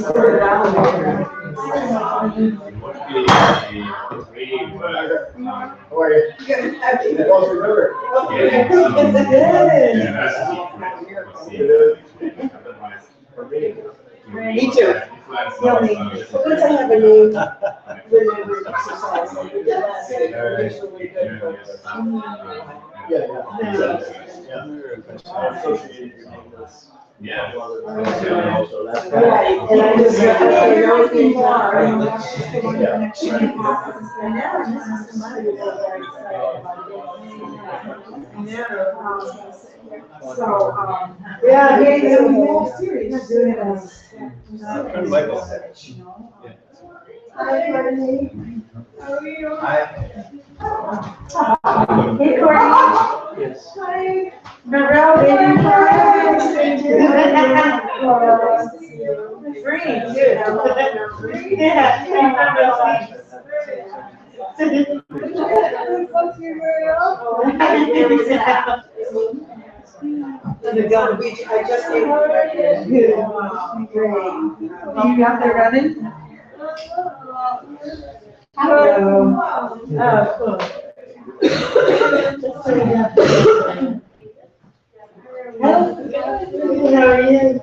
Me too. Once I have a new remembered exercise, we did last night, it's really good for us. Yeah. Right, and I just read everything more. So, yeah, yeah, more serious. Hi, Courtney. How are you? Hi. Hey, Courtney. Yes. Hi. Marelle, baby. Free, too. Yeah. Down the beach, I just came over there. Great. You out there running? Hello. Oh, cool. How are you?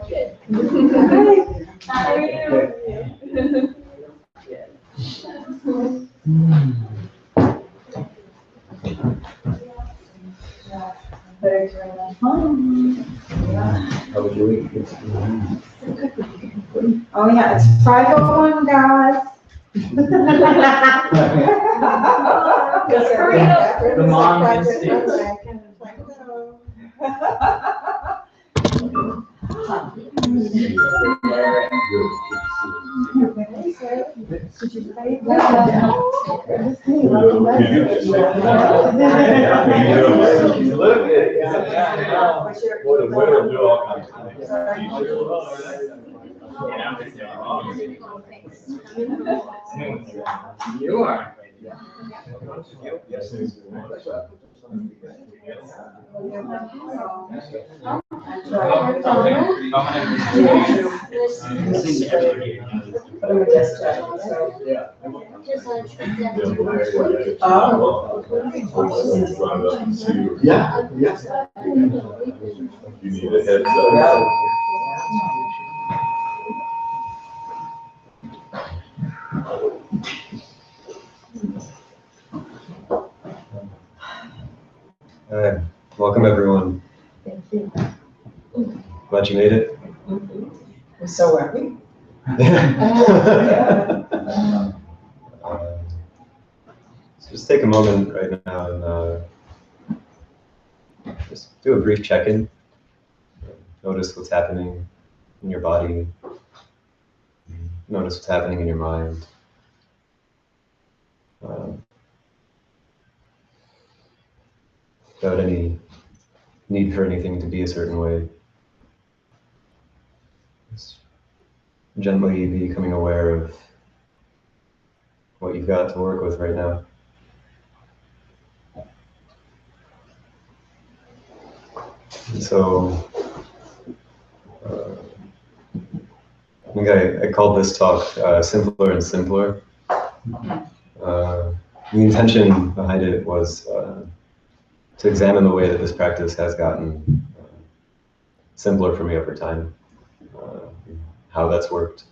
How are you? How was your week? Oh, yeah, it's 5:01, guys. The mom instincts. You are. Yeah, yes. You need a heads up. All right, welcome everyone. Thank you. Glad you made it. So are we? So just take a moment right now and just do a brief check-in. Notice what's happening in your body. Notice what's happening in your mind. Without any need for anything to be a certain way. Just gently becoming aware of what you've got to work with right now. And so, I think I called this talk Simpler and Simpler. The intention behind it was to examine the way that this practice has gotten simpler for me over time, how that's worked,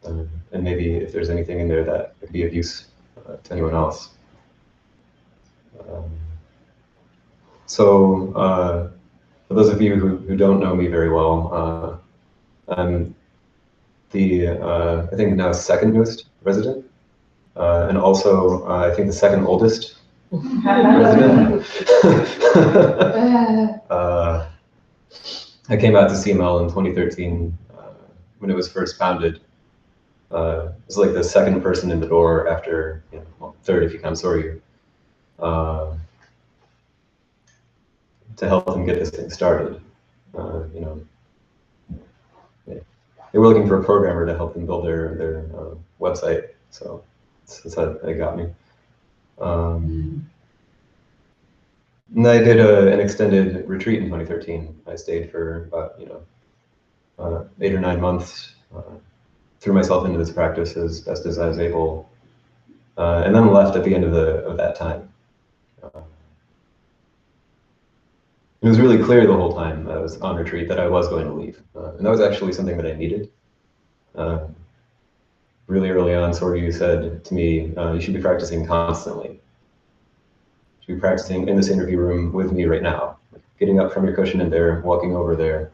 and maybe if there's anything in there that could be of use to anyone else. So for those of you who don't know me very well, I'm the, I think now second newest resident, and also I think the second oldest resident. I came out to CML in 2013 when it was first founded. It was like the second person in the door after, well, third if you count Soryu, to help them get this thing started. They were looking for a programmer to help them build their website, so that's how they got me. And I did an extended retreat in 2013. I stayed for about 8 or 9 months, threw myself into this practice as best as I was able, and then left at the end of that time. It was really clear the whole time I was on retreat that I was going to leave, and that was actually something that I needed. Really early on, Soryu said to me, you should be practicing constantly. You should be practicing in this interview room with me right now. Getting up from your cushion in there, walking over there,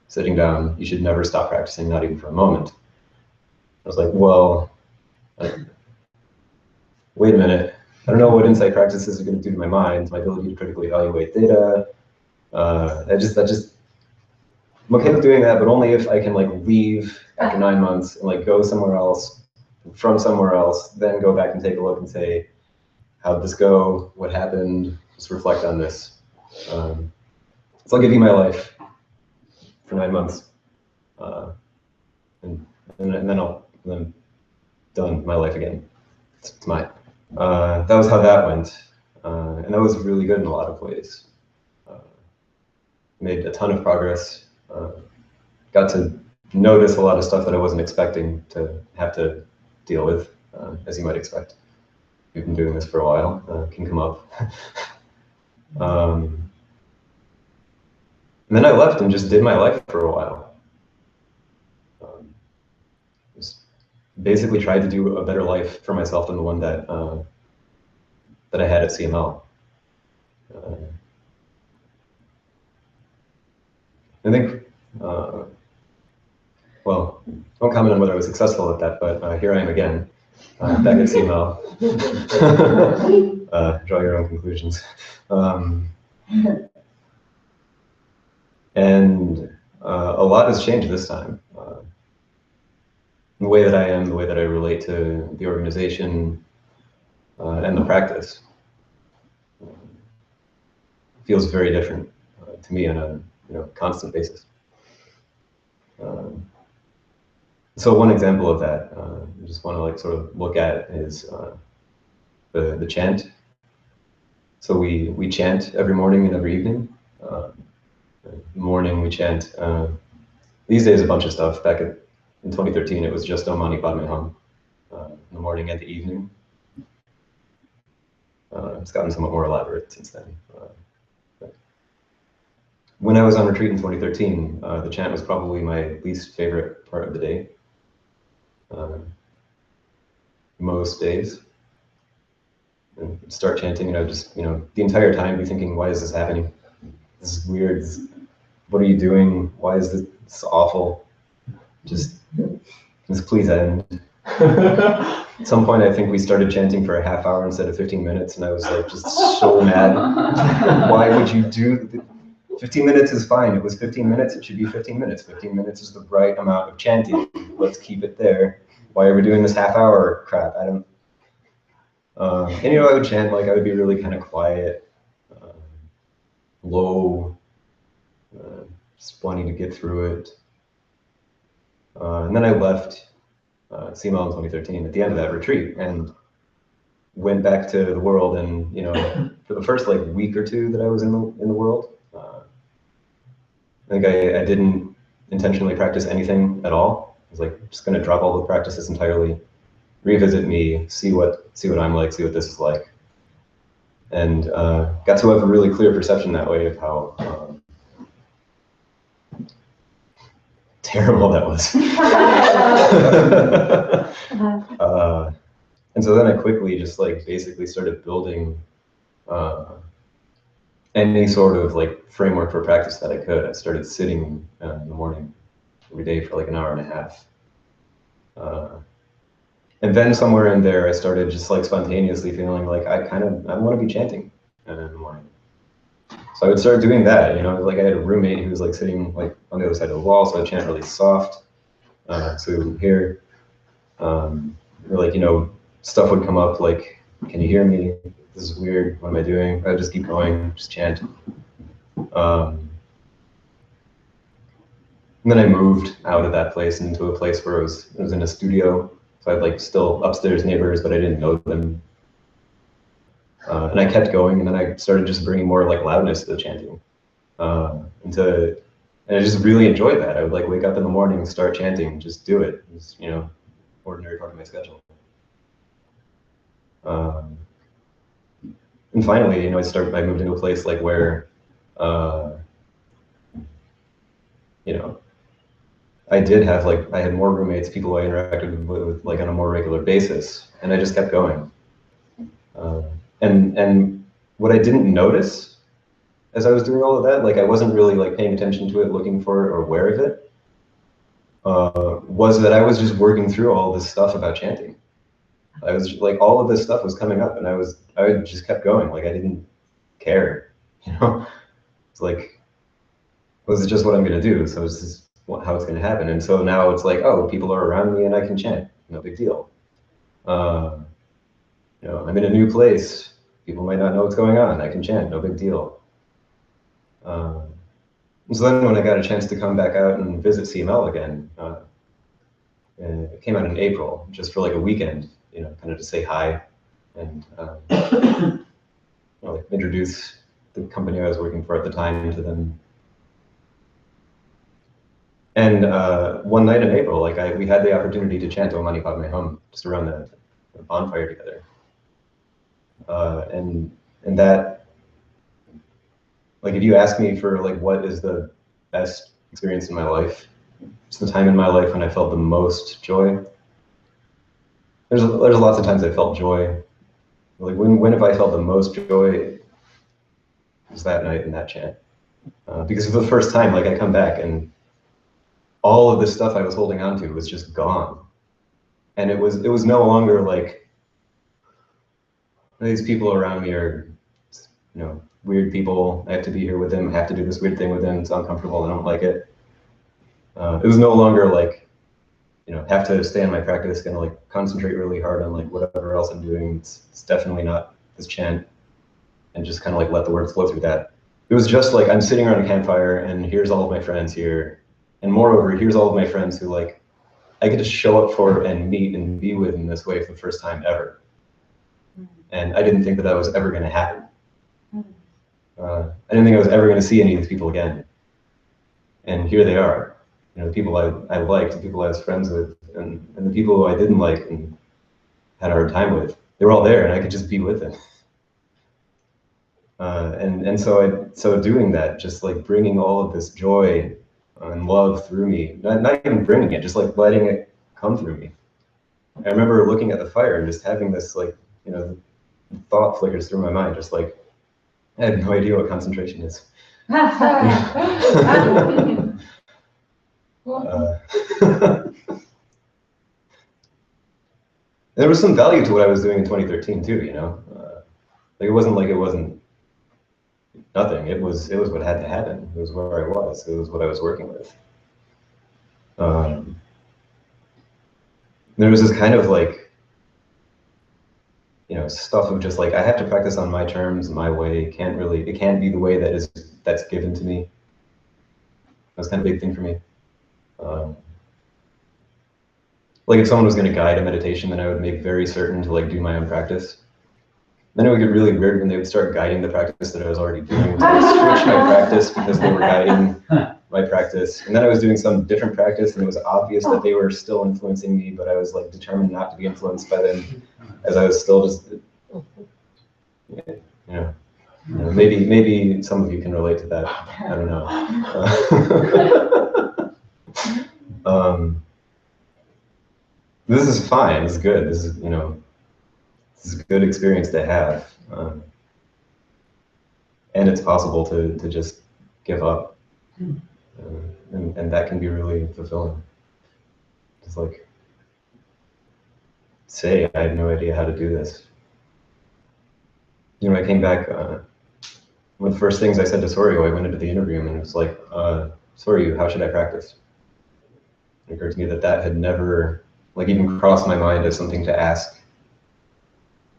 sitting down. You should never stop practicing, not even for a moment. I was like, well, wait a minute. I don't know what insight practices are going to do to my mind, my ability to critically evaluate data. I'm okay with doing that, but only if I can like leave after 9 months and like go somewhere else, from somewhere else, then go back and take a look and say, how'd this go? What happened? Just reflect on this. So I'll give you my life for 9 months, and then I'm done my life again. It's mine. That was how that went, and that was really good in a lot of ways. Made a ton of progress. Got to notice a lot of stuff that I wasn't expecting to have to deal with, as you might expect. We've been doing this for a while, can come up. And then I left and just did my life for a while. Just basically tried to do a better life for myself than the one that that I had at CML. I think, well, I won't comment on whether I was successful at that, but here I am again, back at CML. Draw your own conclusions. And a lot has changed this time. The way that I am, the way that I relate to the organization and the practice feels very different to me on a constant basis. So one example of that, I just want to like sort of look at is the chant. So we chant every morning and every evening. In the morning we chant these days a bunch of stuff. Back in 2013 it was just Om Mani Padme Hum in the morning and the evening. It's gotten somewhat more elaborate since then. When I was on retreat in 2013, the chant was probably my least favorite part of the day. Most days. And start chanting, and I would just, the entire time be thinking, why is this happening? This is weird. What are you doing? Why is this awful? Just please end. At some point, I think we started chanting for a half hour instead of 15 minutes, and I was like just so mad. Why would you do 15 minutes is fine. It was 15 minutes. It should be 15 minutes. 15 minutes is the right amount of chanting. Let's keep it there. Why are we doing this half hour crap? I don't. And I would chant, like I would be really kind of quiet, low, just wanting to get through it. And then I left CML in 2013 at the end of that retreat and went back to the world. And for the first like week or two that I was in the world, I think I didn't intentionally practice anything at all. I was like just going to drop all the practices entirely, revisit me, see what I'm like, see what this is like, and got to have a really clear perception that way of how terrible that was. And so then I quickly just like basically started building any sort of like framework for practice that I could. I started sitting in the morning every day for like an hour and a half. And then somewhere in there, I started just like spontaneously feeling like I want to be chanting in the morning. So I would start doing that, like I had a roommate who was like sitting like on the other side of the wall, so I'd chant really soft, so he wouldn't hear. Or like, stuff would come up like, can you hear me? This is weird, what am I doing? I'd just keep going, just chant. And then I moved out of that place into a place where it was in a studio. So I had like still upstairs neighbors, but I didn't know them. And I kept going, and then I started just bringing more like loudness to the chanting. And to And I just really enjoyed that. I would like wake up in the morning, start chanting, just do it. It's, you know, ordinary part of my schedule. And finally, you know, I moved into a place like where, you know, I had more roommates, people I interacted with like on a more regular basis, and I just kept going. And what I didn't notice as I was doing all of that, like I wasn't really like paying attention to it, looking for it, or aware of it, was that I was just working through all this stuff about chanting. I was like, all of this stuff was coming up, and I just kept going. Like I didn't care, you know. It's like, was it just what I'm gonna do? So it's just how it's gonna happen. And so now it's like, oh, people are around me and I can chant. No big deal. You know, I'm in a new place. People might not know what's going on. I can chant. No big deal. So then when I got a chance to come back out and visit CML again, and it came out in April, just for like a weekend, you know, kind of to say hi and you know, like introduce the company I was working for at the time to them. And one night in April, like we had the opportunity to chant Om Mani Padme Hum just around the bonfire together, and that, like, if you ask me for like what is the best experience in my life, it's the time in my life when I felt the most joy. There's lots of times I felt joy. Like when have I felt the most joy? It was that night in that chant, because for the first time, like I come back and all of this stuff I was holding on to was just gone, and it was no longer like these people around me are, you know, weird people. I have to be here with them. I have to do this weird thing with them. It's uncomfortable. I don't like it. It was no longer like, you know, have to stay on my practice, gonna like concentrate really hard on like whatever else I'm doing. It's definitely not this chant, and just kind of like let the words flow through that. It was just like I'm sitting around a campfire and here's all of my friends here. And moreover, here's all of my friends who like I get to show up for and meet and be with in this way for the first time ever. And I didn't think that that was ever going to happen. I didn't think I was ever going to see any of these people again. And here they are. You know, the people I liked, the people I was friends with, and the people who I didn't like and had a hard time with. They were all there, and I could just be with them. And so doing that, just like bringing all of this joy and love through me, not even bringing it, just like letting it come through me. I remember looking at the fire and just having this like, you know, thought flickers through my mind, just like, I had no idea what concentration is. There was some value to what I was doing in 2013 too, you know. Like it wasn't nothing. It was what had to happen. It was where I was. It was what I was working with. There was this kind of like, you know, stuff of just like I have to practice on my terms, my way. It can't be the way that's given to me. That's kind of a big thing for me. Like if someone was going to guide a meditation, then I would make very certain to like do my own practice. Then it would get really weird when they would start guiding the practice that I was already doing. So I would switch my practice because they were guiding my practice. And then I was doing some different practice and it was obvious that they were still influencing me, but I was like determined not to be influenced by them as I was still just, you know, maybe some of you can relate to that. I don't know. This is fine. This is good. This is, you know, this is a good experience to have, and it's possible to just give up, and that can be really fulfilling. Just like say, I had no idea how to do this. You know, I came back. One of the first things I said to Soryu, I went into the interview and it was like, Soryu, how should I practice? It occurred to me that had never like even crossed my mind as something to ask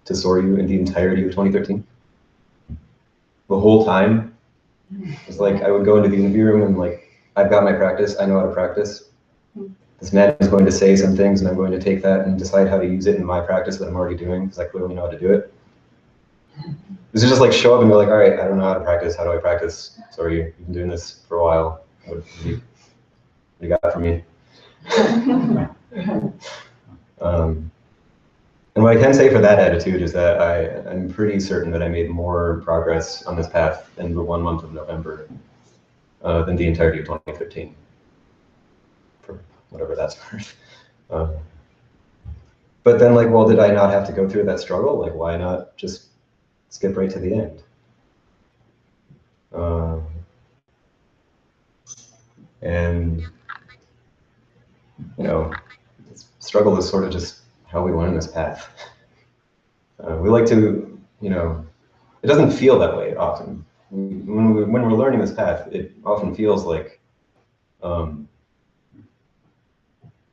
to Soryu in the entirety of 2013. The whole time, it's like I would go into the interview room and like, I've got my practice, I know how to practice. This man is going to say some things and I'm going to take that and decide how to use it in my practice that I'm already doing because I clearly know how to do it. This is just like show up and be like, all right, I don't know how to practice, how do I practice? Sorry, you've been doing this for a while. What you got for me? And what I can say for that attitude is that I'm pretty certain that I made more progress on this path in the 1 month of November than the entirety of 2015, for whatever that's worth. But then, like, well, did I not have to go through that struggle? Like, why not just skip right to the end? And, you know, struggle is sort of just how we learn this path. We like to, you know, it doesn't feel that way often. When we're learning this path, it often feels like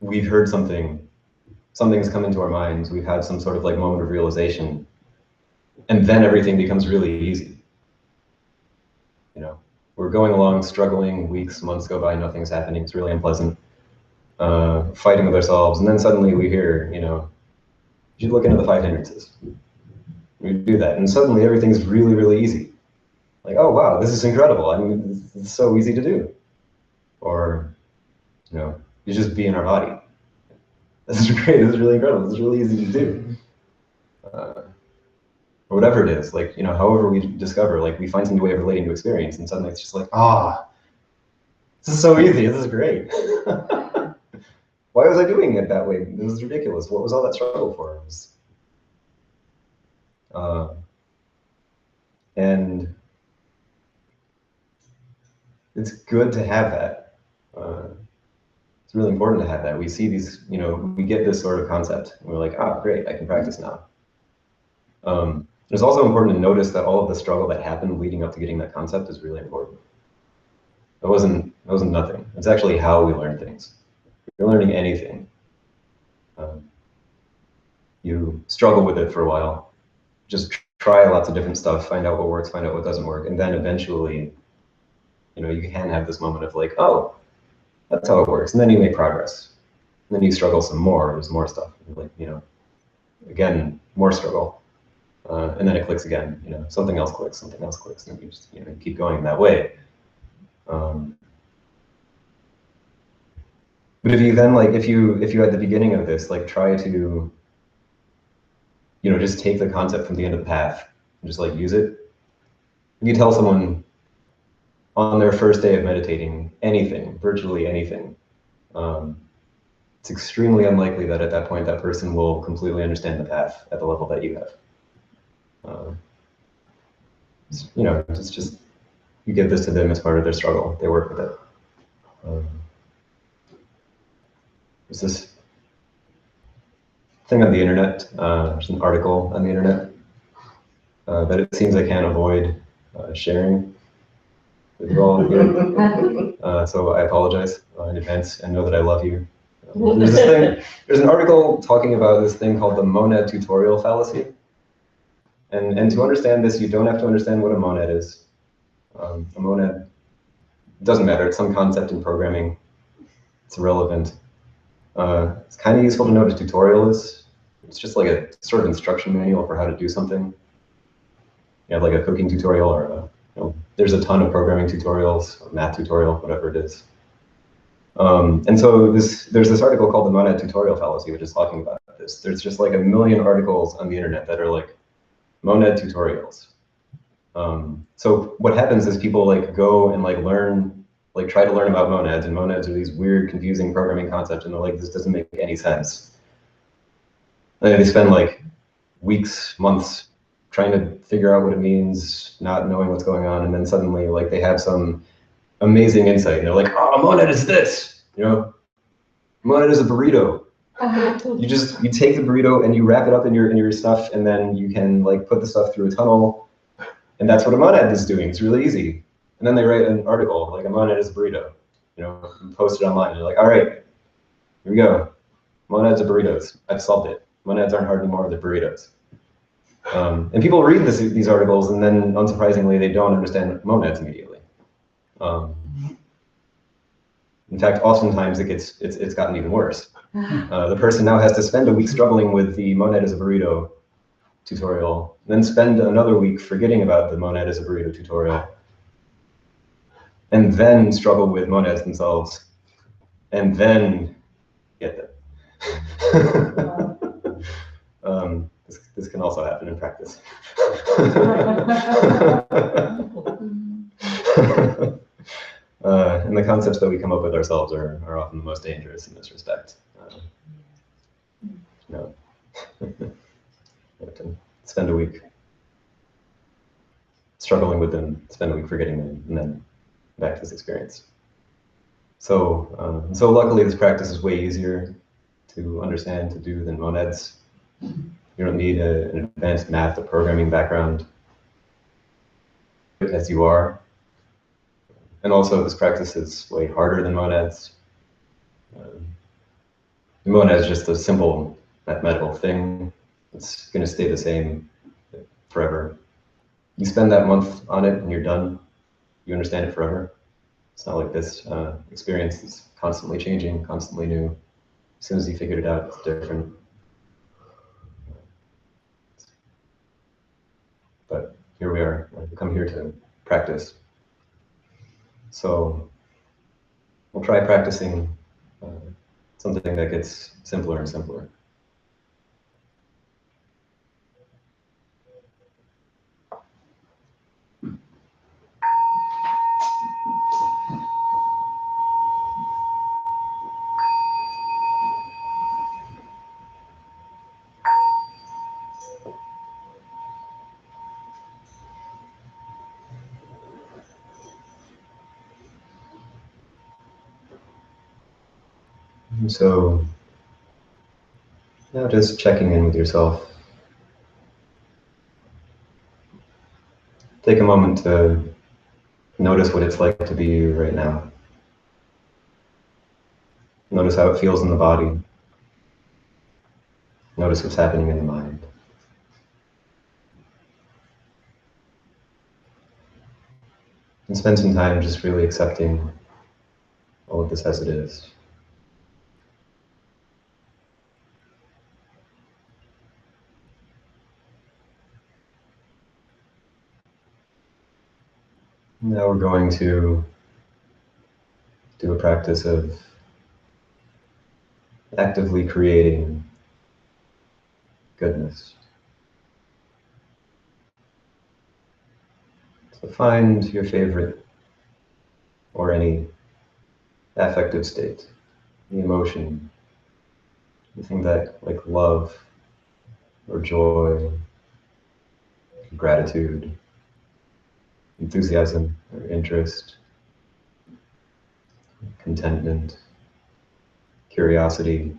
we've heard something's come into our minds, we've had some sort of like moment of realization, and then everything becomes really easy. You know, we're going along, struggling, weeks, months go by, nothing's happening, it's really unpleasant, fighting with ourselves, and then suddenly we hear, you know, you should look into the 5 hindrances. We do that, and suddenly everything's really, really easy. Like, oh wow, this is incredible. I mean, it's so easy to do. Or, you know, you just be in our body. This is great, this is really incredible, this is really easy to do. Or whatever it is, like, you know, however we discover, like, we find some way of relating to experience, and suddenly it's just like, this is so easy, this is great. Why was I doing it that way? This is ridiculous. What was all that struggle for? And it's good to have that. It's really important to have that. We see these, you know, we get this sort of concept, and we're like, great, I can practice now. It's also important to notice that all of the struggle that happened leading up to getting that concept is really important. That wasn't nothing. It's actually how we learn things. If you're learning anything, you struggle with it for a while. Just try lots of different stuff, find out what works, find out what doesn't work, and then eventually, you know, you can have this moment of like, oh, that's how it works, and then you make progress. And then you struggle some more, there's more stuff, like, you know, again, more struggle. And then it clicks again, you know, something else clicks, and you just, you know, keep going that way. But if you then, like, if you at the beginning of this, like, try to, you know, just take the concept from the end of the path and just like use it. If you tell someone on their first day of meditating anything, virtually anything, it's extremely unlikely that at that point that person will completely understand the path at the level that you have. You know, it's just, you give this to them as part of their struggle. They work with it. There's this thing on the internet, there's an article on the internet that it seems I can't avoid sharing with you all here. So I apologize in advance and know that I love you. There's an article talking about this thing called the monad tutorial fallacy. And to understand this, you don't have to understand what a monad is. A monad doesn't matter, it's some concept in programming. It's irrelevant. It's kind of useful to know what a tutorial is. It's just like a sort of instruction manual for how to do something. You have like a cooking tutorial, or you know, there's a ton of programming tutorials, or math tutorial, whatever it is. And so there's this article called the monad tutorial fallacy, which is talking about this. There's just like a million articles on the internet that are like monad tutorials. So what happens is people like go and like learn, like try to learn about monads, and monads are these weird, confusing programming concepts, and they're like, this doesn't make any sense. And they spend like weeks, months trying to figure out what it means, not knowing what's going on, and then suddenly like they have some amazing insight, and they're like, oh, a monad is this, you know, monad is a burrito. You take the burrito and you wrap it up in your stuff, and then you can like put the stuff through a tunnel, and that's what a monad is doing. It's really easy. And then they write an article like a monad is a burrito, you know, and post it online. And you're like, all right, here we go. Monads are burritos. I've solved it. Monads aren't hard anymore. They're burritos. And people read these articles, and then unsurprisingly, they don't understand monads immediately. In fact, oftentimes it's gotten even worse. The person now has to spend a week struggling with the monad is a burrito tutorial, then spend another week forgetting about the monad is a burrito tutorial. and then struggle with monads themselves, and then get them. This can also happen in practice. And the concepts that we come up with ourselves are often the most dangerous in this respect. You have to spend a week struggling with them, spend a week forgetting them, and then back to this experience. So luckily this practice is way easier to understand, to do than monads. You don't need an advanced math or programming background as you are. And also this practice is way harder than monads. The monad is just a simple mathematical thing. It's going to stay the same forever. You spend that month on it and you're done. You understand it forever. It's not like this experience is constantly changing, constantly new. As soon as you figured it out, it's different. But here we are. We come here to practice. So we'll try practicing something that gets simpler and simpler. So now just checking in with yourself. Take a moment to notice what it's like to be you right now. Notice how it feels in the body. Notice what's happening in the mind. And spend some time just really accepting all of this as it is. Now we're going to do a practice of actively creating goodness. So find your favorite or any affective state, the emotion, anything that like love or joy, gratitude, enthusiasm or interest, contentment, curiosity,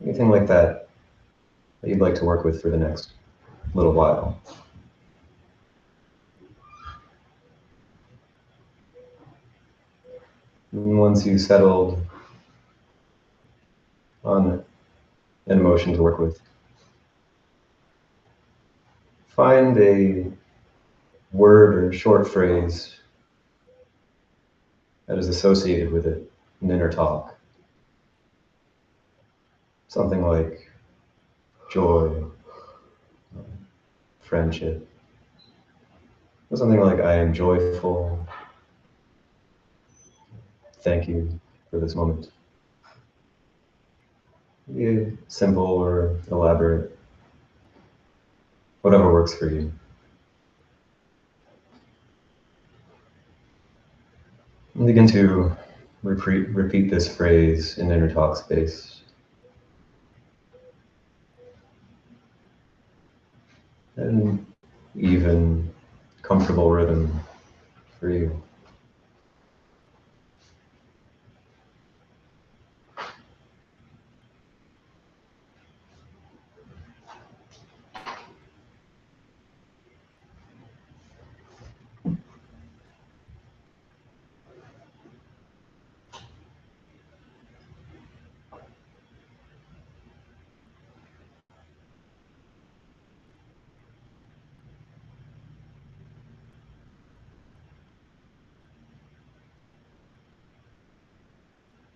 anything like that that you'd like to work with for the next little while. And once you've settled on an emotion to work with, find a word or short phrase that is associated with it in inner talk. Something like joy, friendship, or something like I am joyful, thank you for this moment. Be simple or elaborate, whatever works for you. And begin to repeat this phrase in inner talk space. And even comfortable rhythm for you.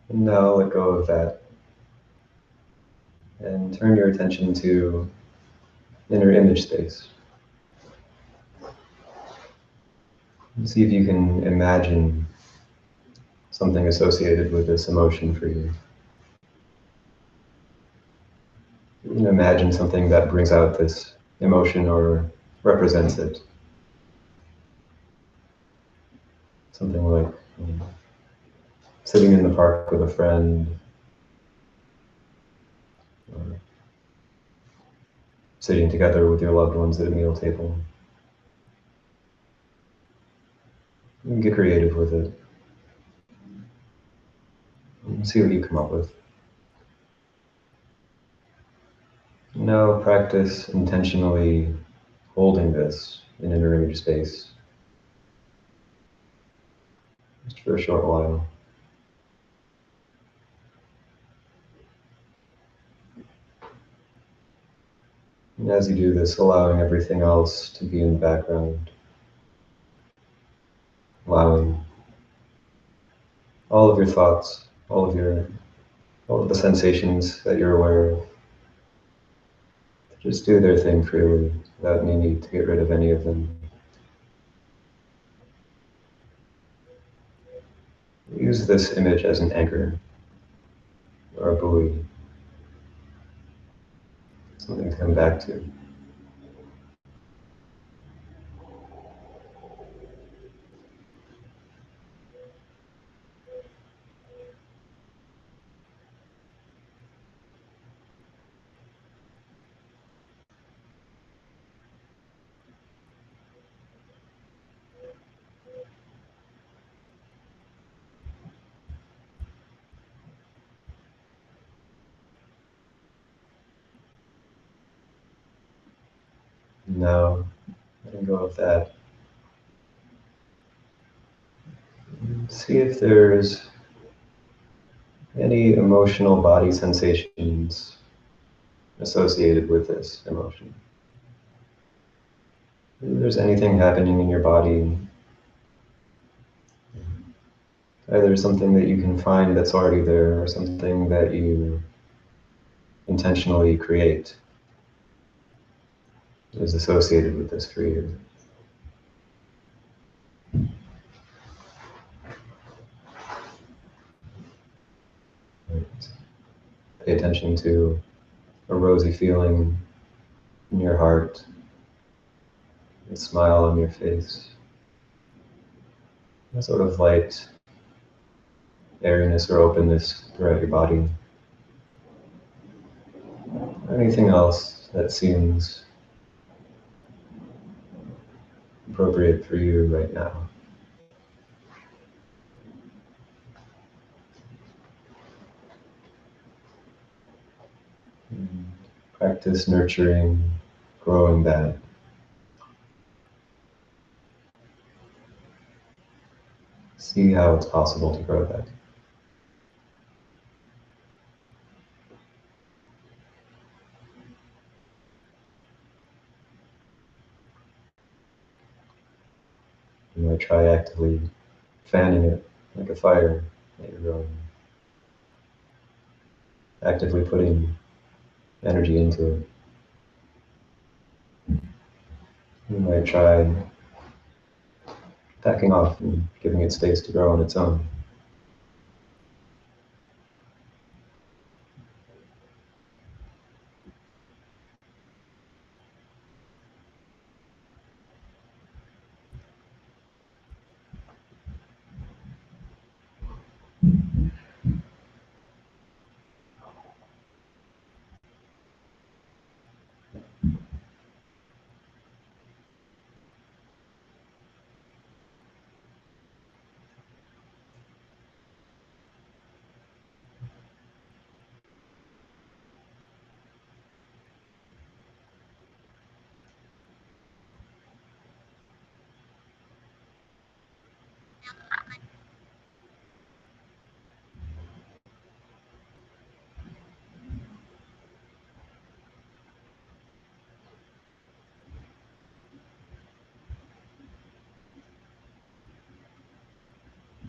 And now let go of that and turn your attention to inner image space. See if you can imagine something associated with this emotion for you. You can imagine something that brings out this emotion or represents it. Something like sitting in the park with a friend, or sitting together with your loved ones at a meal table. You can get creative with it. And see what you come up with. Now practice intentionally holding this in inner image space, just for a short while. And as you do this, allowing everything else to be in the background, allowing all of your thoughts, all of the sensations that you're aware of, to just do their thing freely, without any need to get rid of any of them. Use this image as an anchor or a buoy, something to come back to. Now, letting go of that. See if there's any emotional body sensations associated with this emotion. If there's anything happening in your body, either something that you can find that's already there or something that you intentionally create is associated with this for you. Pay attention to a rosy feeling in your heart, a smile on your face, a sort of light airiness or openness throughout your body. Anything else that seems appropriate for you right now. And practice nurturing, growing that. See how it's possible to grow that. You might try actively fanning it like a fire that you're growing. Actively putting energy into it. You might try backing off and giving it space to grow on its own.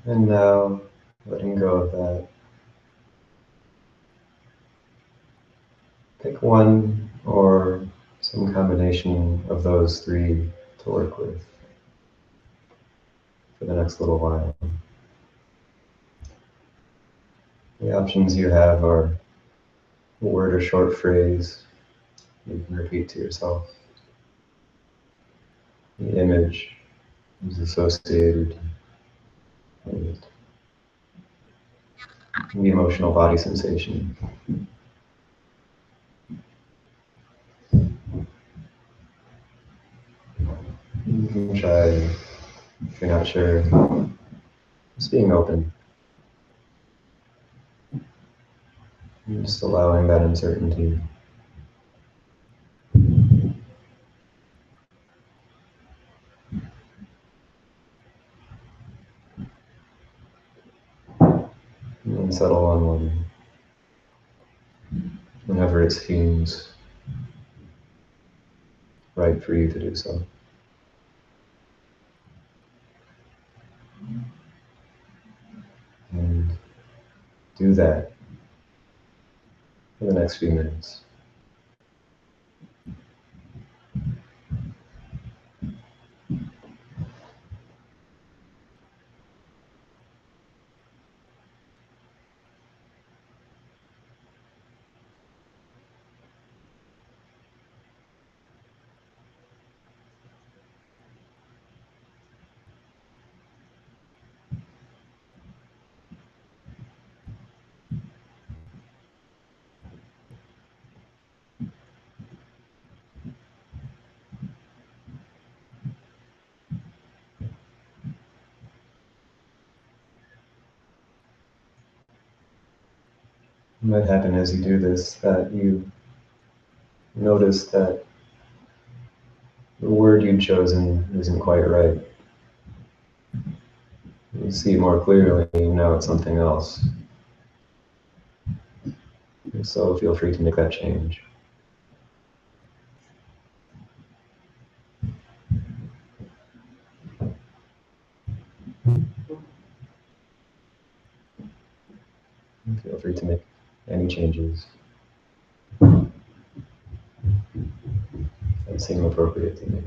And now, letting go of that. Pick one or some combination of those three to work with. for the next little while. The options you have are a word or short phrase you can repeat to yourself. The image is associated with the emotional body sensation. You can try, if you're not sure, just being open. And just allowing that uncertainty. And then settle on one whenever it seems right for you to do so. And do that for the next few minutes. It might happen as you do this that you notice that the word you've chosen isn't quite right. You see it more clearly, you know it's something else. So feel free to make that change. Feel free to make any changes that seem appropriate to make.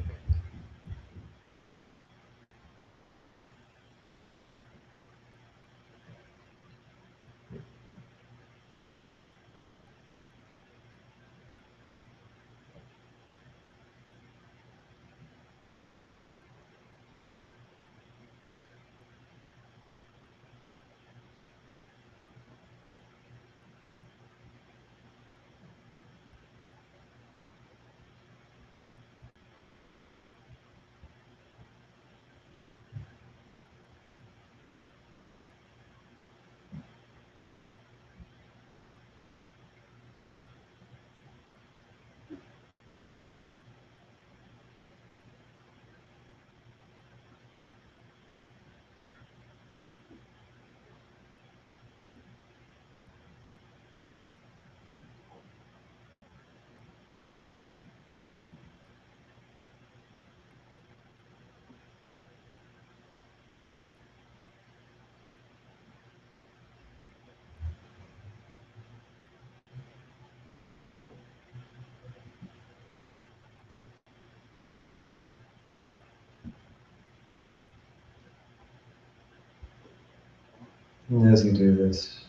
And as you do this,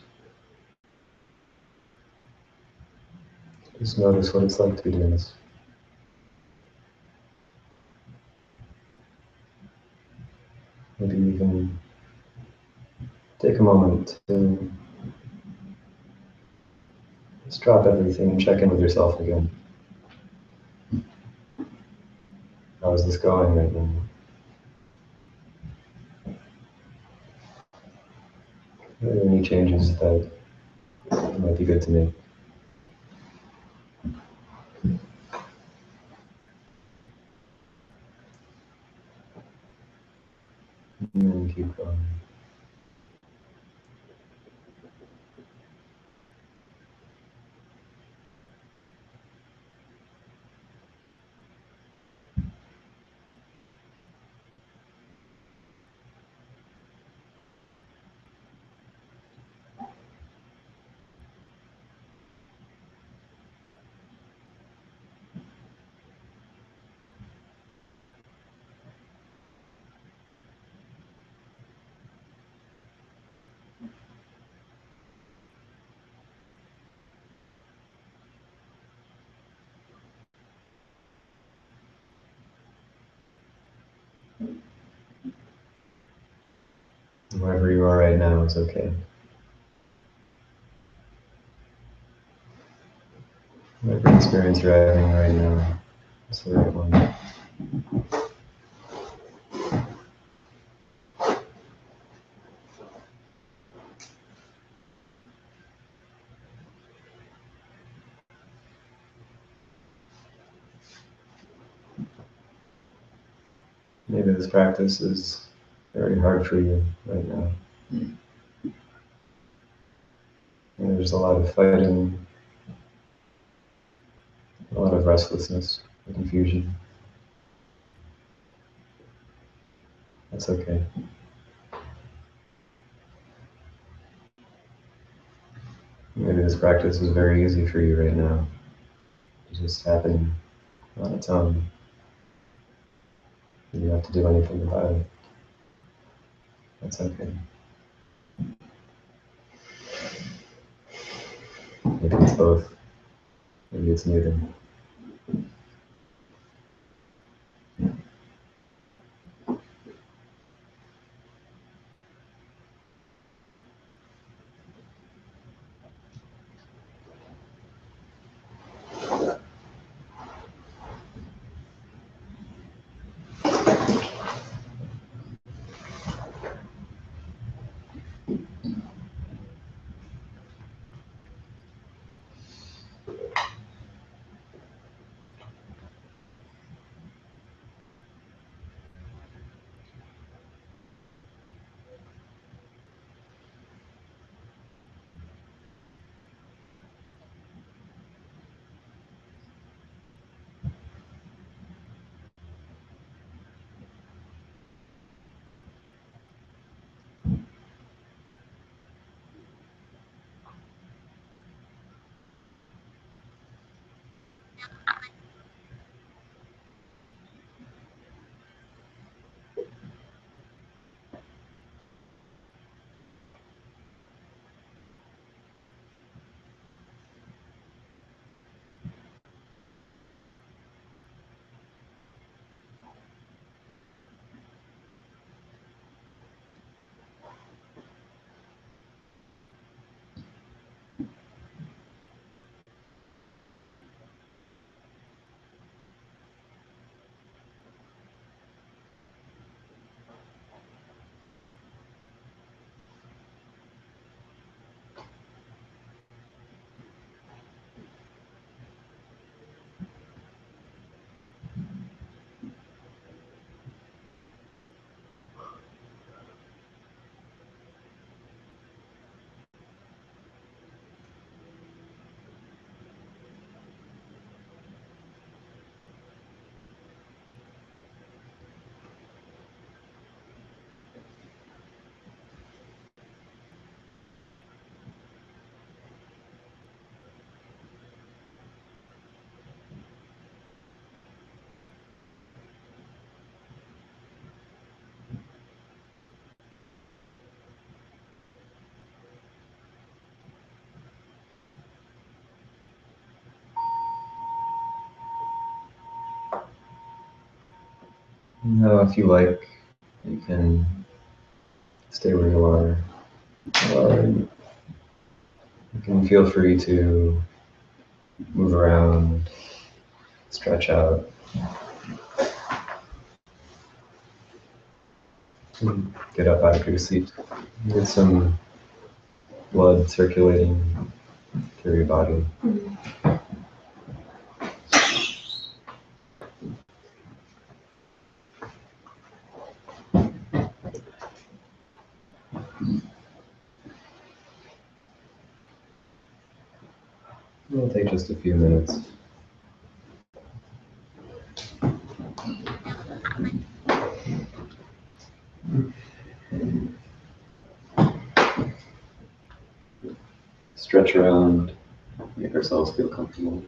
just notice what it's like to be doing this. Maybe even take a moment to just drop everything and check in with yourself again. How is this going right now? Are there any changes that might be good to make? And then keep going. Wherever you are right now is okay. Whatever experience you're having right now is the right one. Maybe this practice is very hard for you right now. And there's a lot of fighting, a lot of restlessness, and confusion. That's okay. Maybe this practice is very easy for you right now. It's just happening on its own. You don't have to do anything about it. That's okay. Maybe it's both. Maybe it's neither. Now, if you like, you can stay where you are. Or you can feel free to move around, stretch out, and get up out of your seat. Get some blood circulating through your body. It'll take just a few minutes. Stretch around, make ourselves feel comfortable.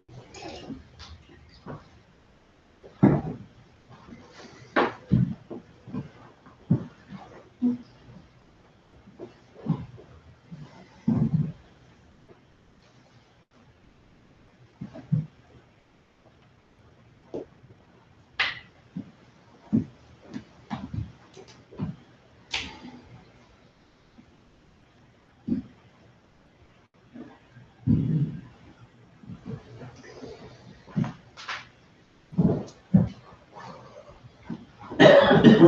You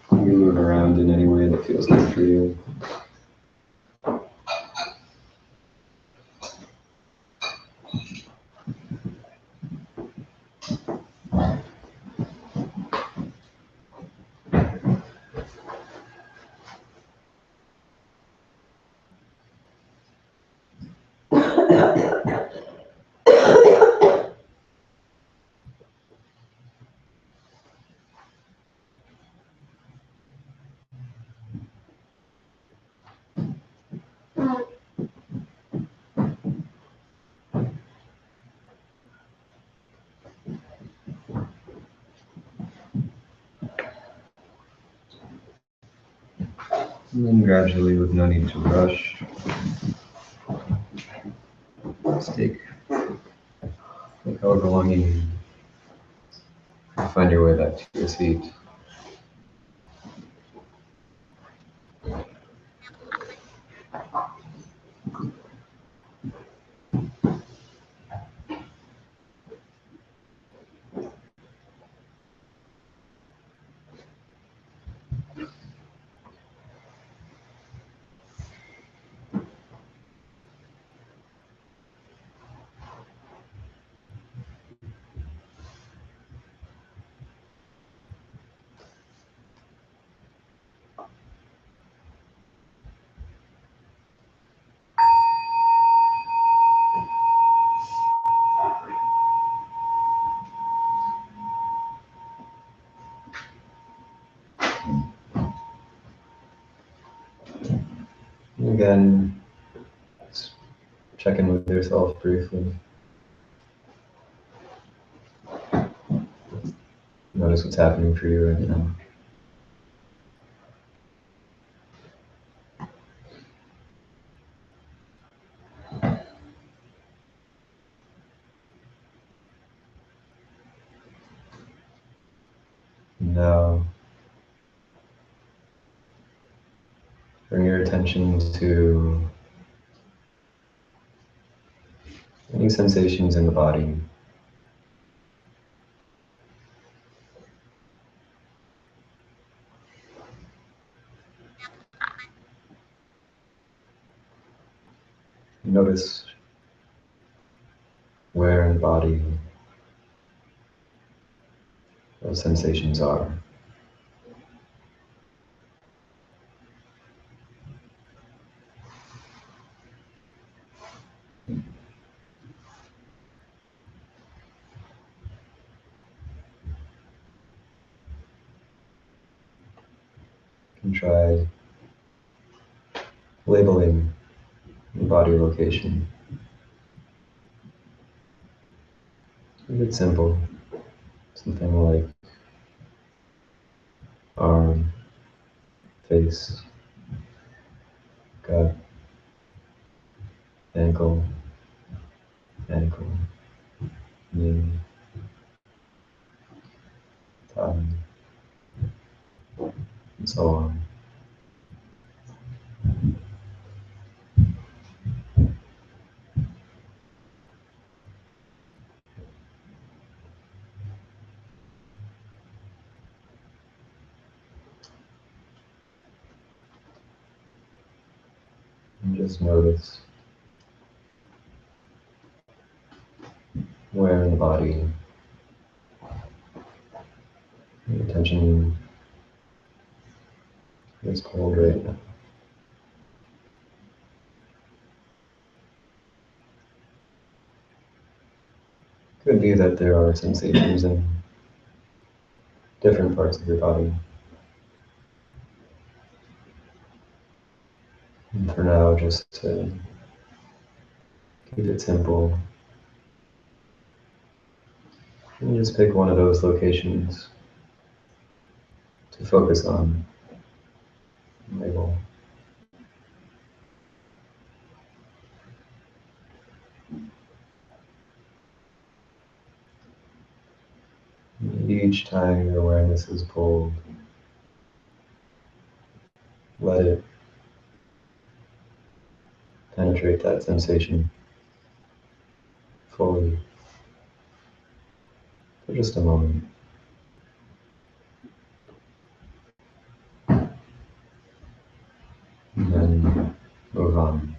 can move around in any way that feels good for you. And then gradually, with no need to rush, just take however long you need to find your way back to your seat. And again, just check in with yourself briefly. Notice what's happening for you right now. Now, bring your attention to any sensations in the body. Notice where in the body those sensations are. You can try labeling the body location. Keep it simple. Something like arm, face, gut, ankle, knee, thigh, and so on. And just notice where in the body your attention is pulled right now. Could be that there are sensations in different parts of your body. And for now, just to keep it simple, and just pick one of those locations to focus on, label. And each time your awareness is pulled, penetrate that sensation fully for just a moment. And then move on.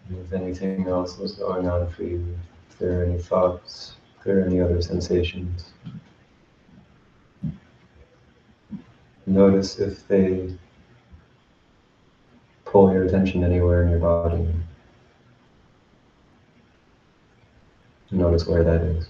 If anything else was going on for you, if there are any thoughts, if there are any other sensations, notice if they pull your attention anywhere in your body. Notice where that is.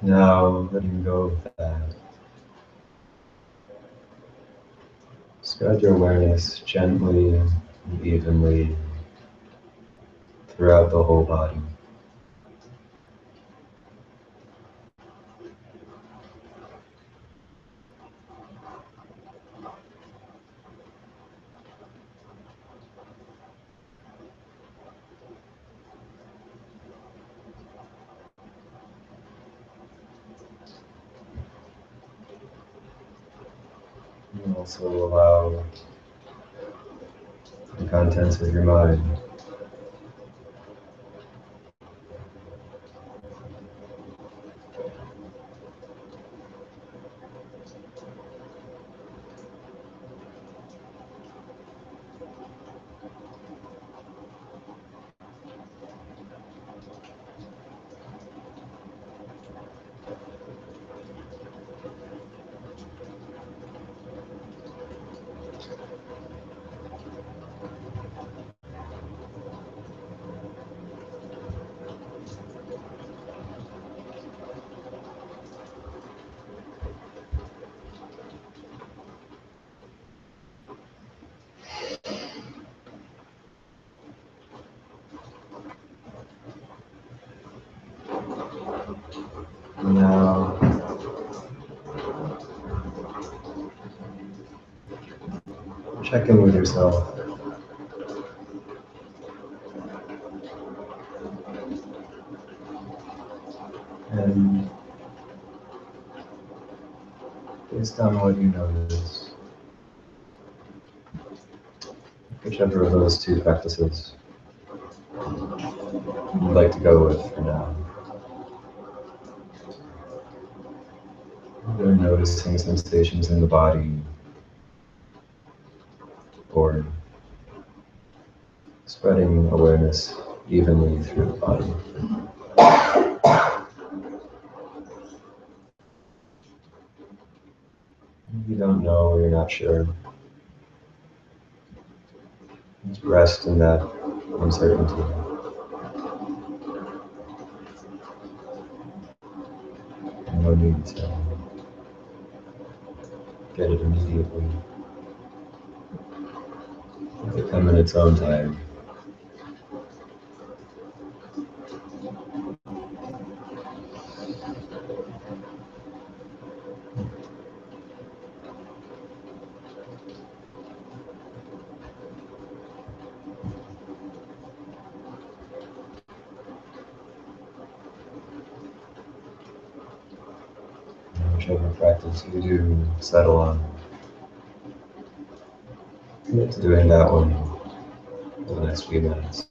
Now letting go of that. Spread your awareness gently and evenly throughout the whole body. also allow the contents of your mind now. Check in with yourself. And based on what you notice, whichever of those two practices you'd like to go with for now. You're noticing sensations in the body or spreading awareness evenly through the body. You don't know, or you're not sure. Just rest in that uncertainty. No need to get it immediately. Let it come in its own time. Whichever practice you do settle on, commit to doing that one for the next few minutes.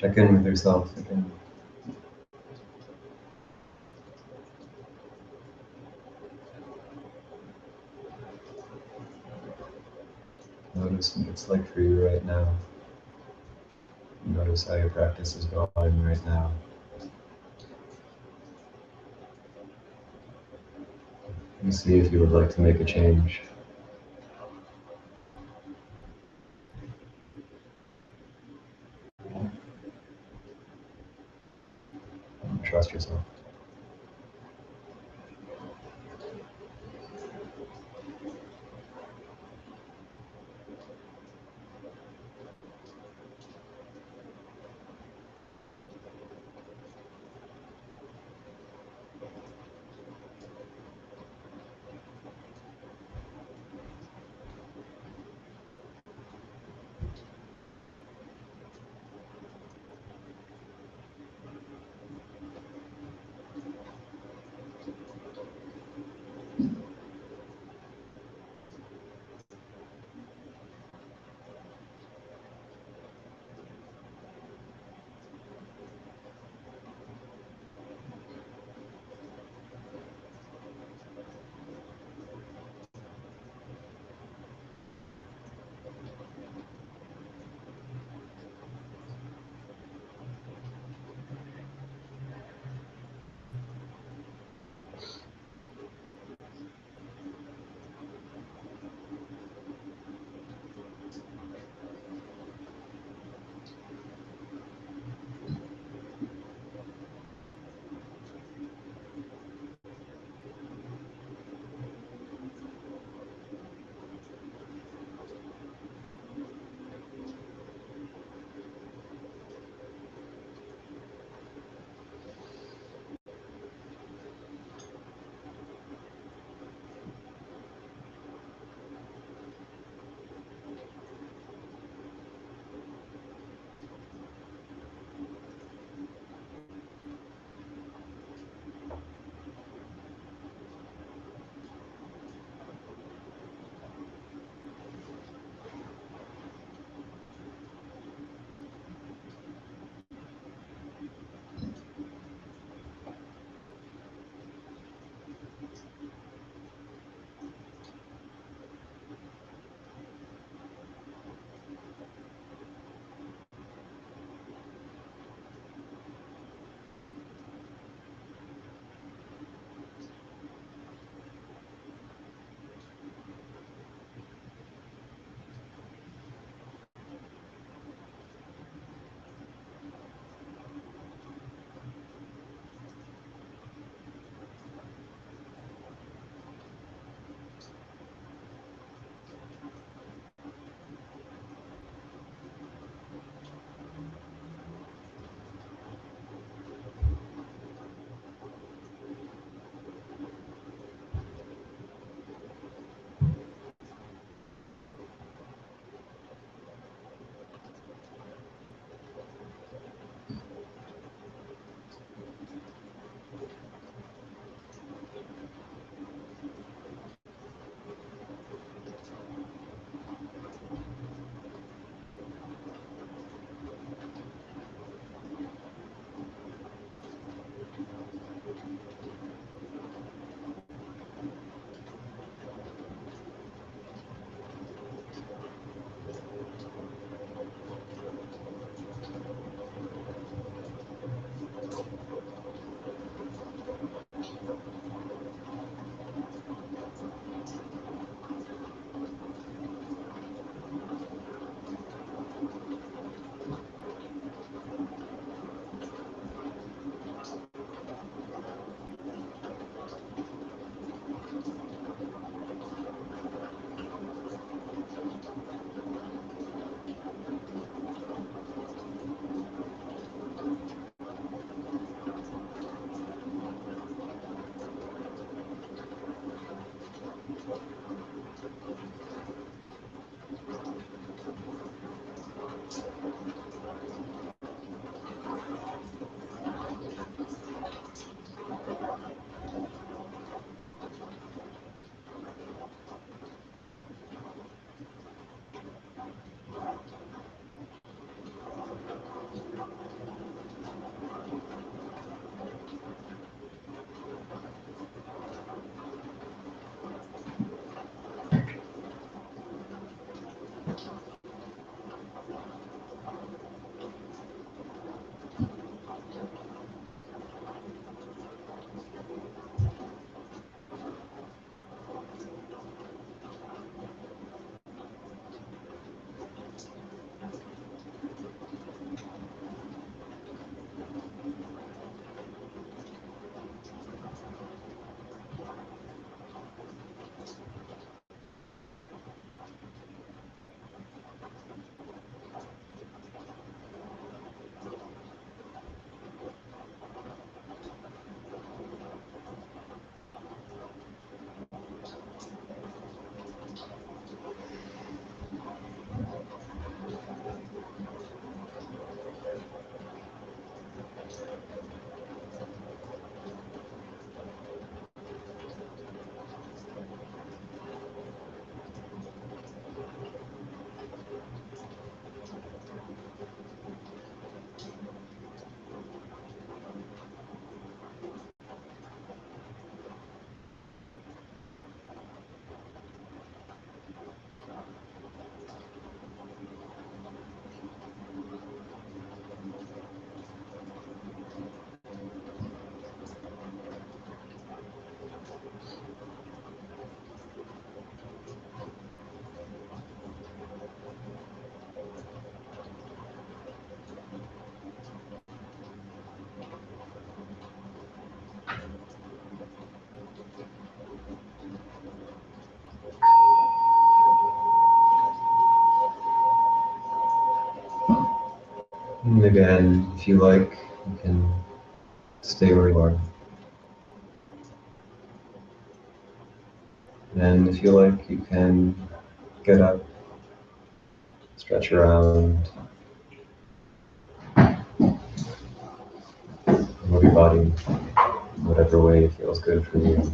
Check in with yourself again. Notice what it's like for you right now. Notice how your practice is going right now. And see if you would like to make a change. Trust yourself. And again, if you like, you can stay where you are. And if you like, you can get up, stretch around, move your body whatever way feels good for you.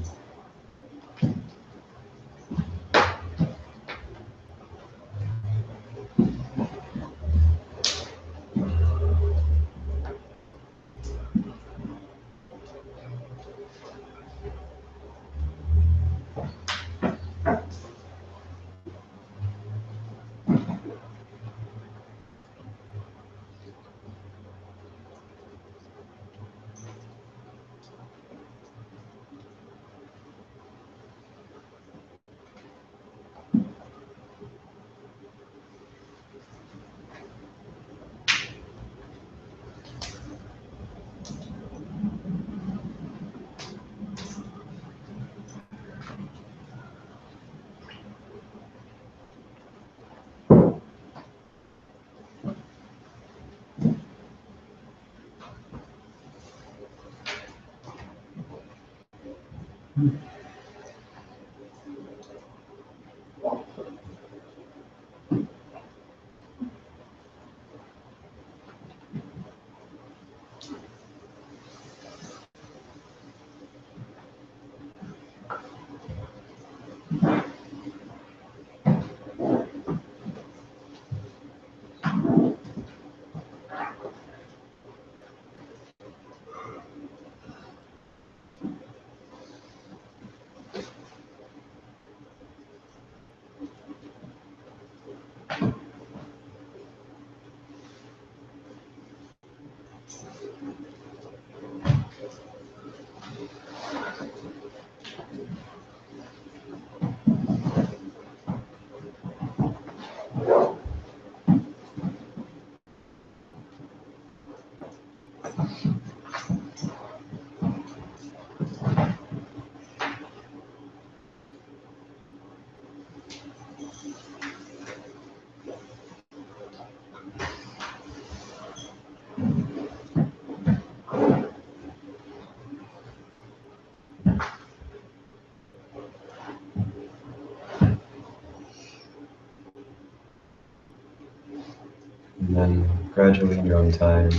And then gradually in your own time,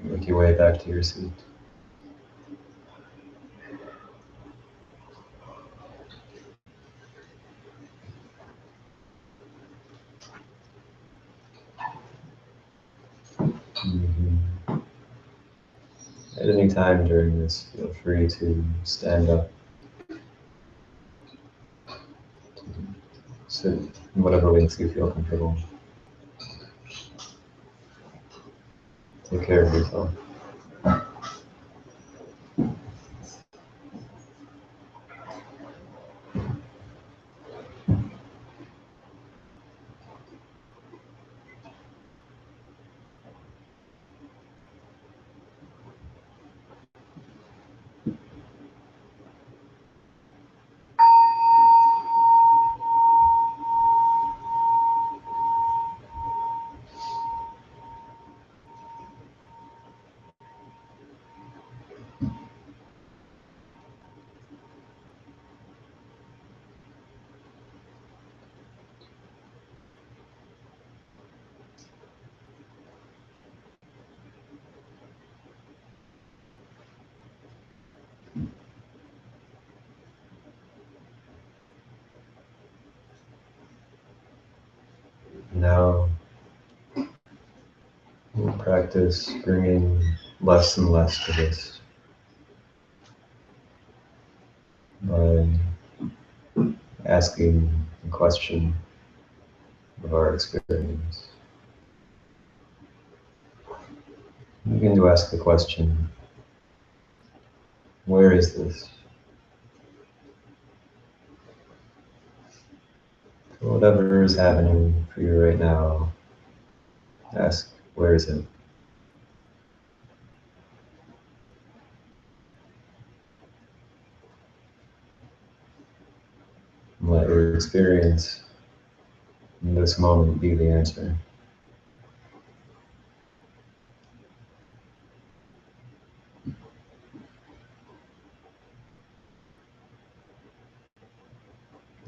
make your way back to your seat. Mhm. At any time during this, feel free to stand up, sit in whatever makes you feel comfortable. Take care of yourself. Now, we'll practice bringing less and less to this by asking the question of our experience. You begin to ask the question, where is this? Whatever is happening for you right now, ask, where is it? And let your experience in this moment be the answer.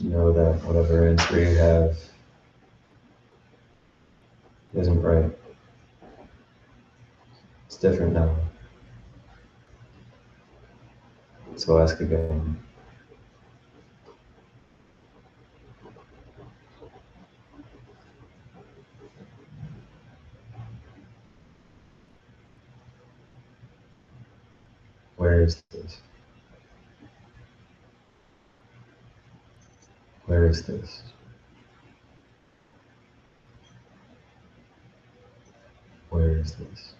Know that whatever answer you have isn't right. It's different now. So ask again. Where is this? Where is this? Where is this?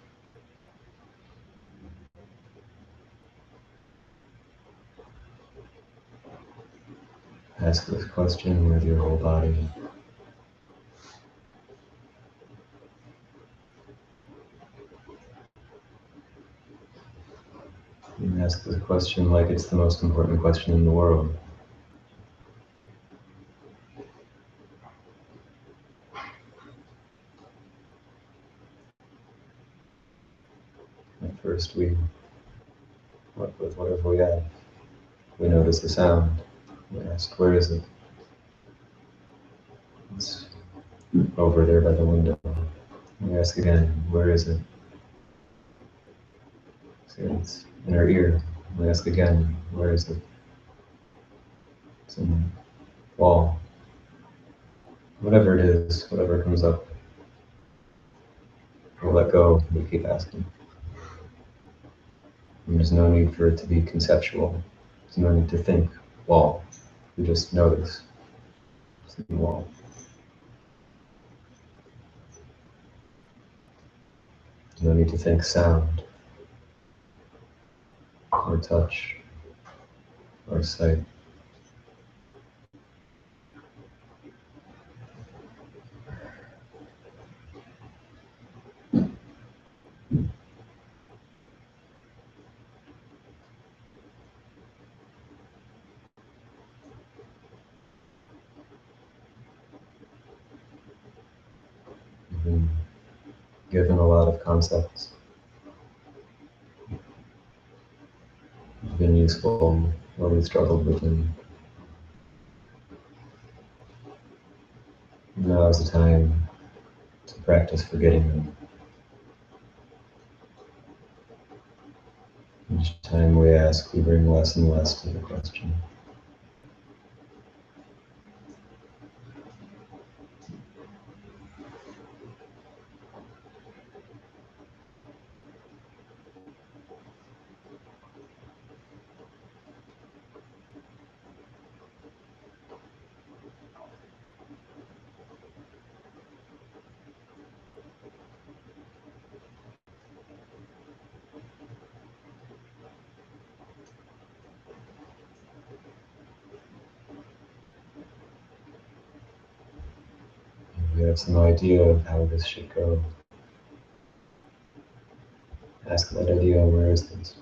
Ask this question with your whole body. And ask this question like it's the most important question in the world. At first we work with whatever we have. We notice the sound. We ask, where is it? It's over there by the window. We ask again, where is it? It's in our ear. We ask again, where is it? It's in the wall. Whatever it is, whatever comes up, we'll let go, we keep asking. And there's no need for it to be conceptual. There's no need to think wall. We just notice. It's the wall. There's no need to think sound, or touch, or sight. We've been given a lot of concepts. It's been useful, what we struggled with them. Now is the time to practice forgetting them. Each time we ask, we bring less and less to the question. We have some idea of how this should go. Ask that idea, where is this?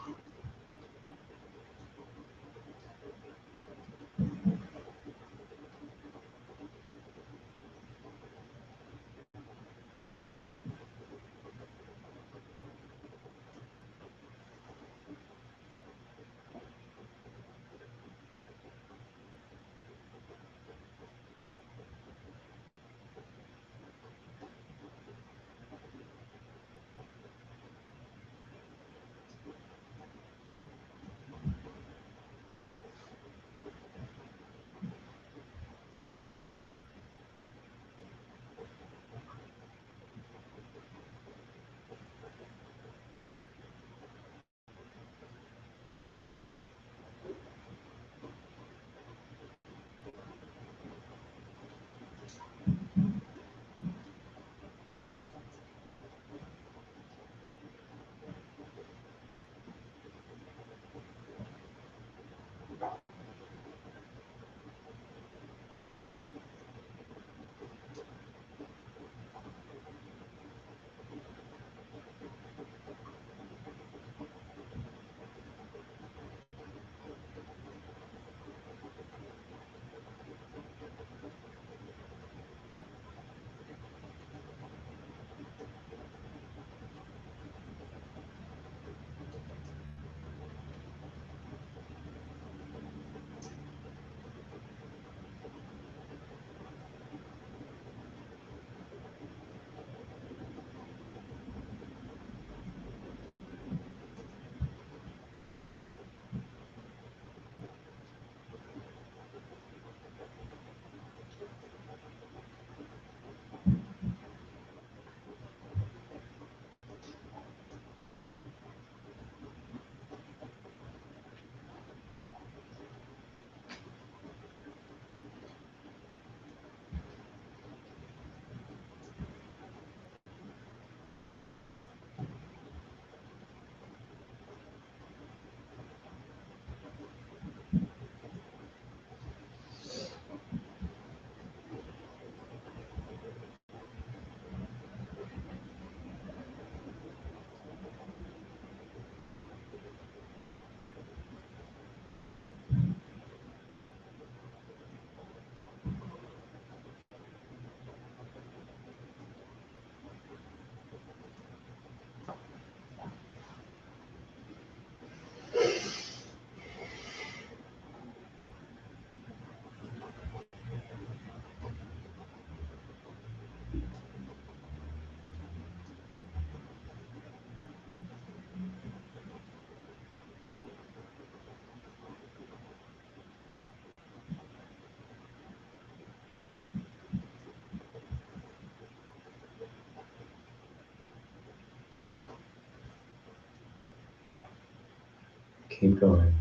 keep going.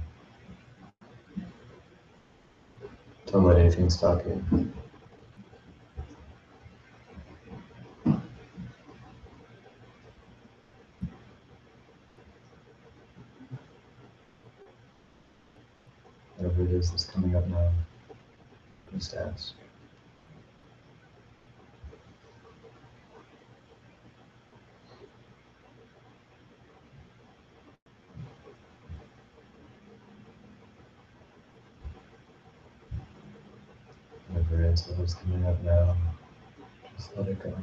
Don't let anything stop you. Whatever it is that's coming up now, just ask. Whatever answer that's coming up now, just let it go.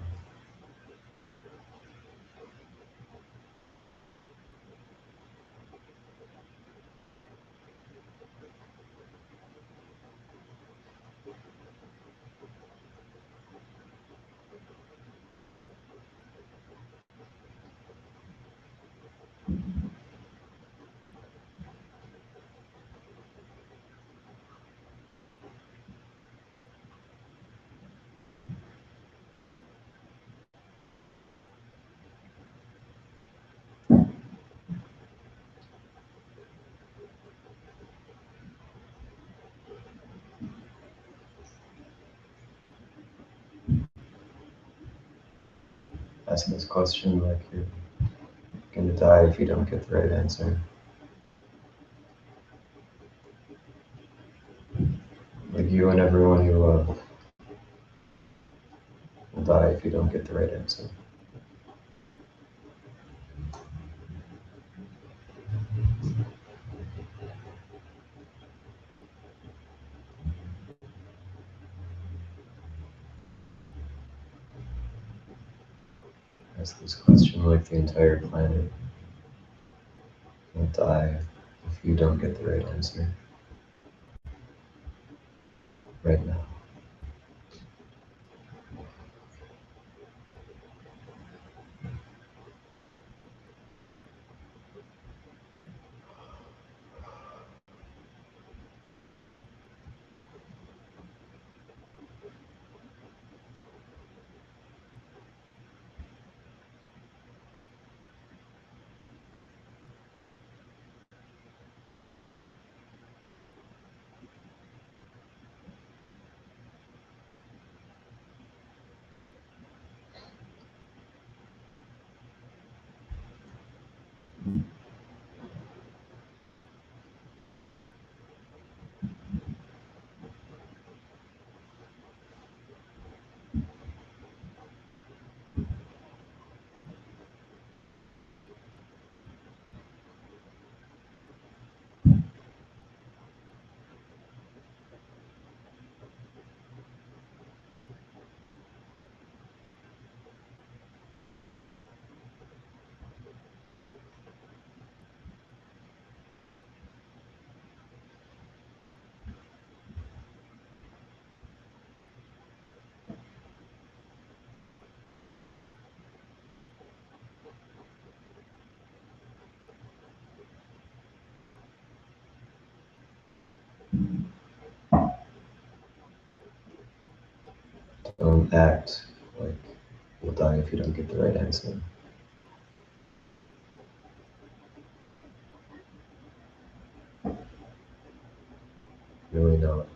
Ask this question like you're going to die if you don't get the right answer. Like you and everyone you love will die if you don't get the right answer. Ask this question like the entire planet will die if you don't get the right answer right now. Don't act like you'll die if you don't get the right answer. Really know it.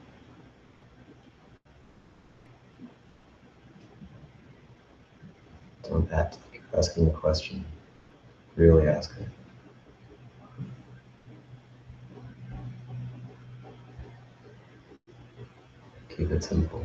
Don't act like you're asking a question. Really ask it. Keep it simple.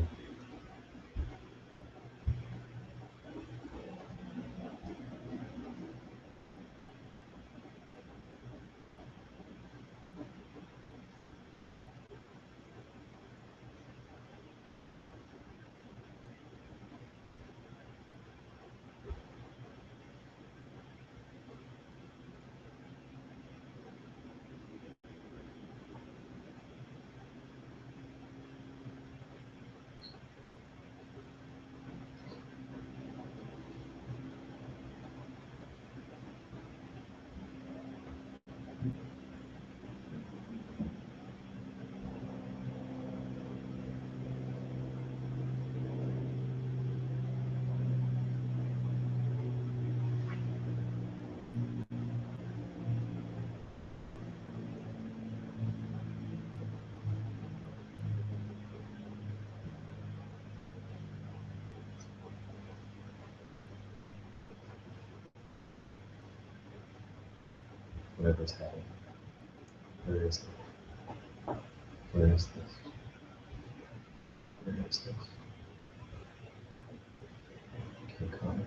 whatever's happening. Where is it? Where is this? Where is this? Okay, calm.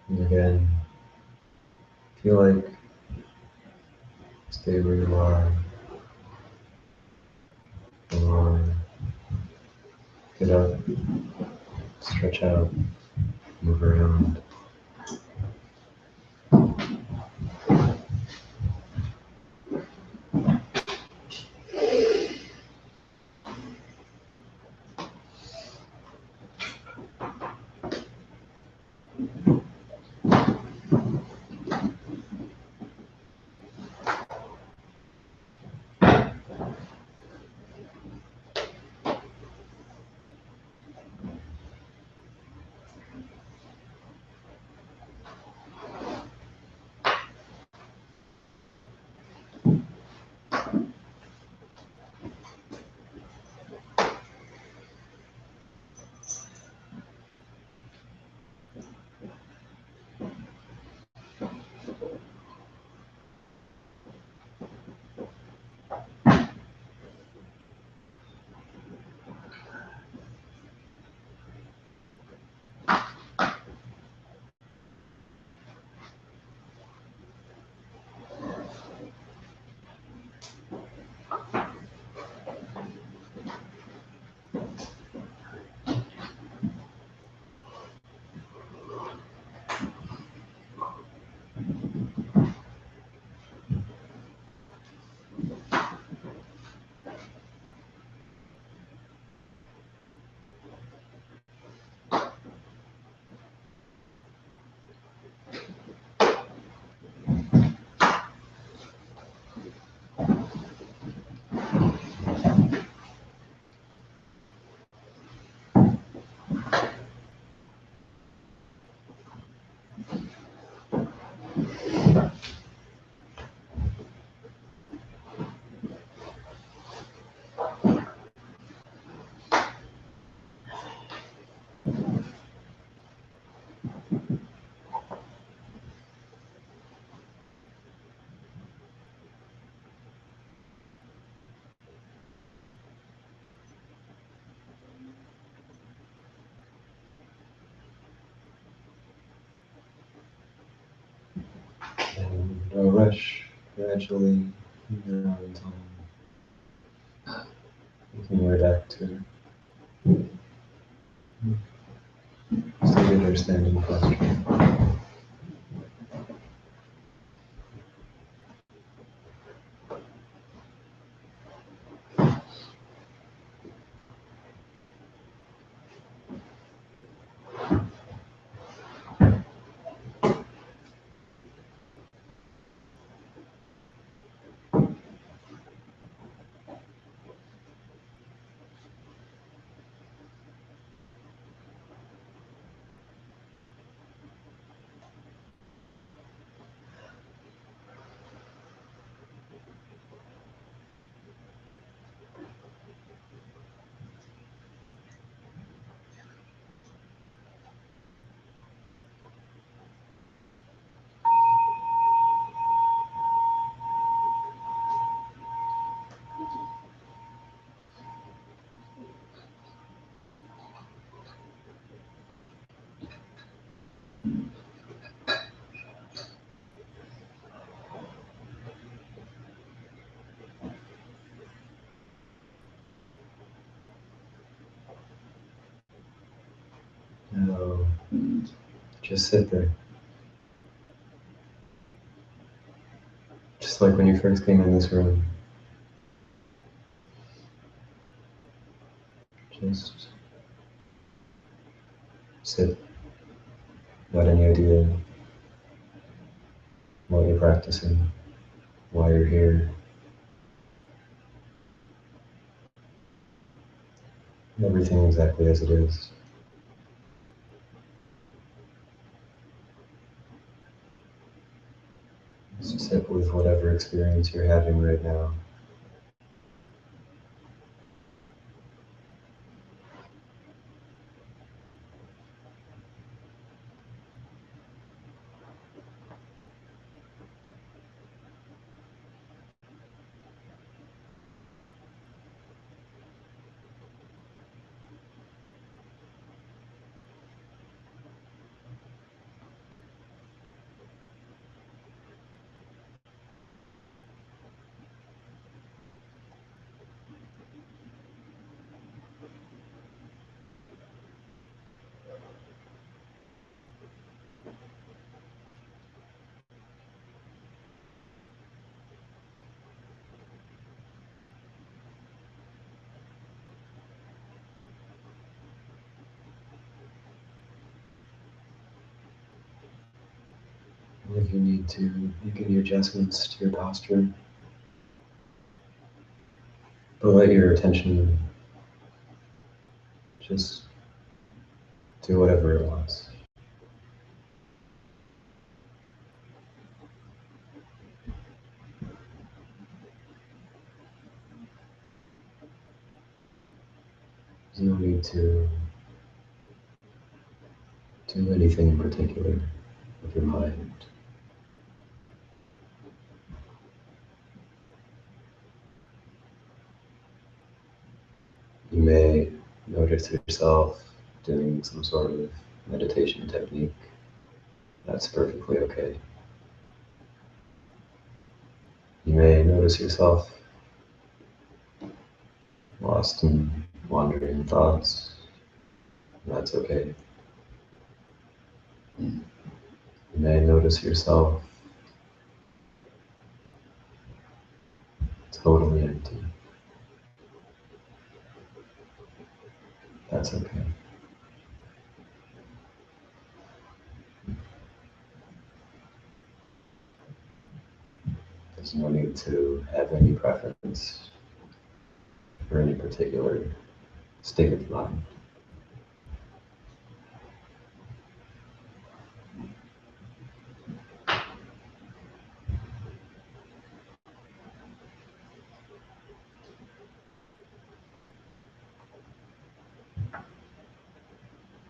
And again, feel like stay where you are, or get up, stretch out, move around. rush, gradually now in time, making your back to seated or standing posture. Now, just sit there. Just like when you first came in this room. Just sit without any idea what you're practicing, why you're here. Everything exactly as it is. Just sit with whatever experience you're having right now. If you need to make any adjustments to your posture, but let your attention just do whatever it wants. There's no need to do anything in particular with your mind. You may notice yourself doing some sort of meditation technique. That's perfectly okay. You may notice yourself lost in wandering thoughts. That's okay. You may notice yourself totally empty. That's okay. There's no need to have any preference for any particular state of mind.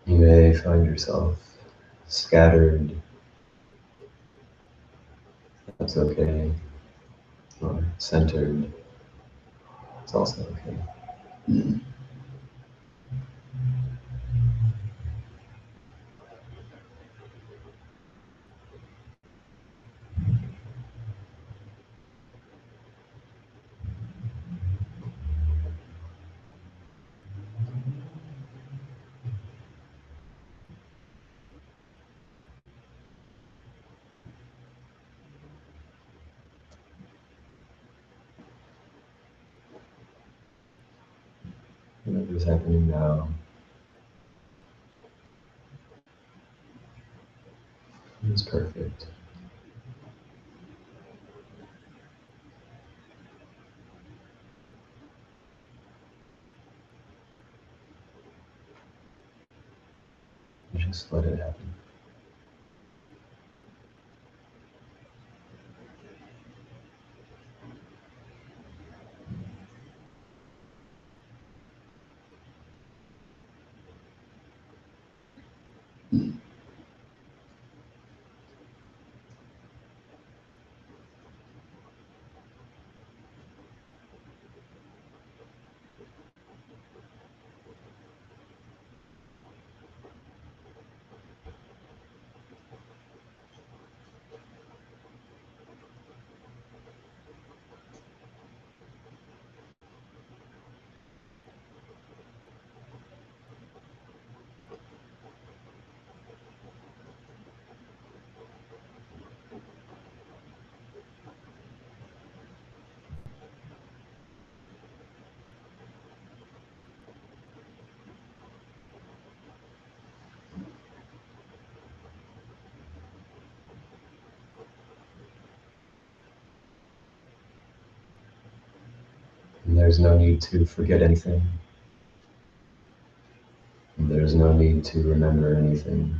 You may find yourself scattered. That's okay. Or centered. It's also okay. Whatever's happening now is perfect. Just let it happen. And there's no need to forget anything. And there's no need to remember anything.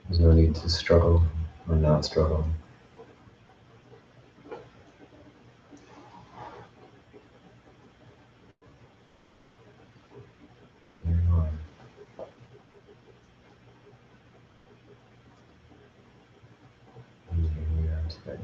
There's no need to struggle or not struggle. Here you are. And here we are today.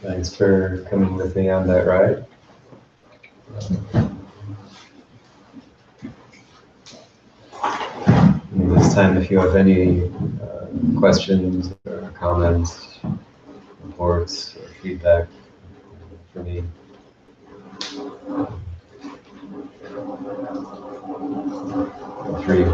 Thanks for coming with me on that ride. This time, if you have any questions or comments, reports, or feedback for me. Feel free.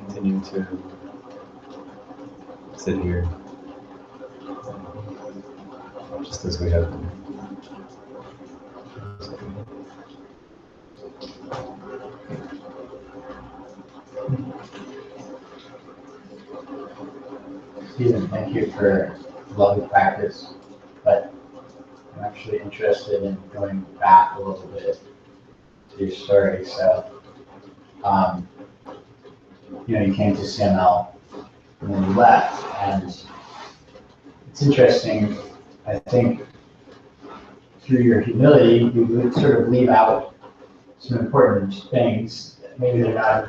Continue to sit here, just as we have been. Steven, thank you for lovely practice, but I'm actually interested in going back a little bit to your story. So, you came to CML and then you left, and it's interesting. I think through your humility, you would sort of leave out some important things. Maybe they're not.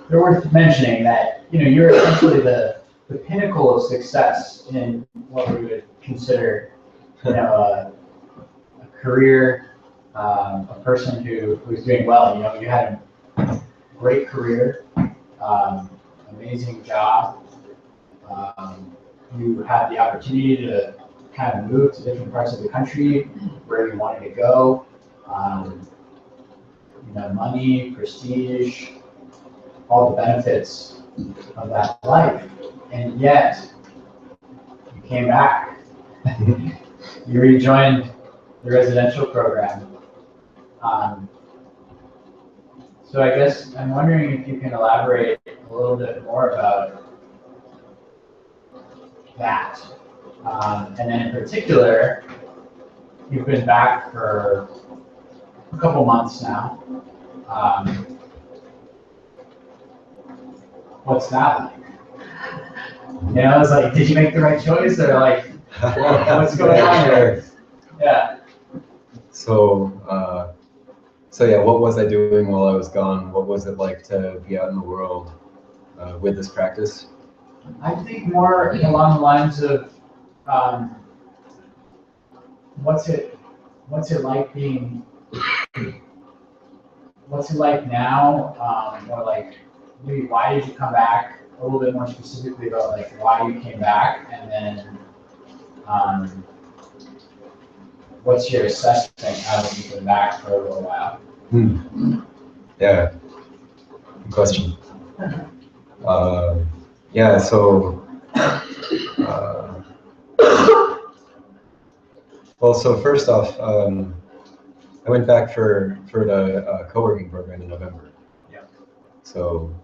They're worth mentioning that you're essentially the pinnacle of success in what we would consider, a career, a person who's doing well. You had a great career, amazing job. You had the opportunity to kind of move to different parts of the country where you wanted to go. Money, prestige, all the benefits of that life. And yet, you came back. You rejoined the residential program. So I guess I'm wondering if you can elaborate a little bit more about that. And then in particular, you've been back for a couple months now. What's that like? It's like, did you make the right choice, or like, what's going on here? Yeah. So yeah, what was I doing while I was gone? What was it like to be out in the world with this practice? I think more along the lines of what's it like being, what's it like now, or like maybe why did you come back? A little bit more specifically about like why you came back, and then what's your assessment now that you've been back for a little while? Yeah, good question. Yeah, so well, so first off, I went back for the co-working program in November. Yeah. So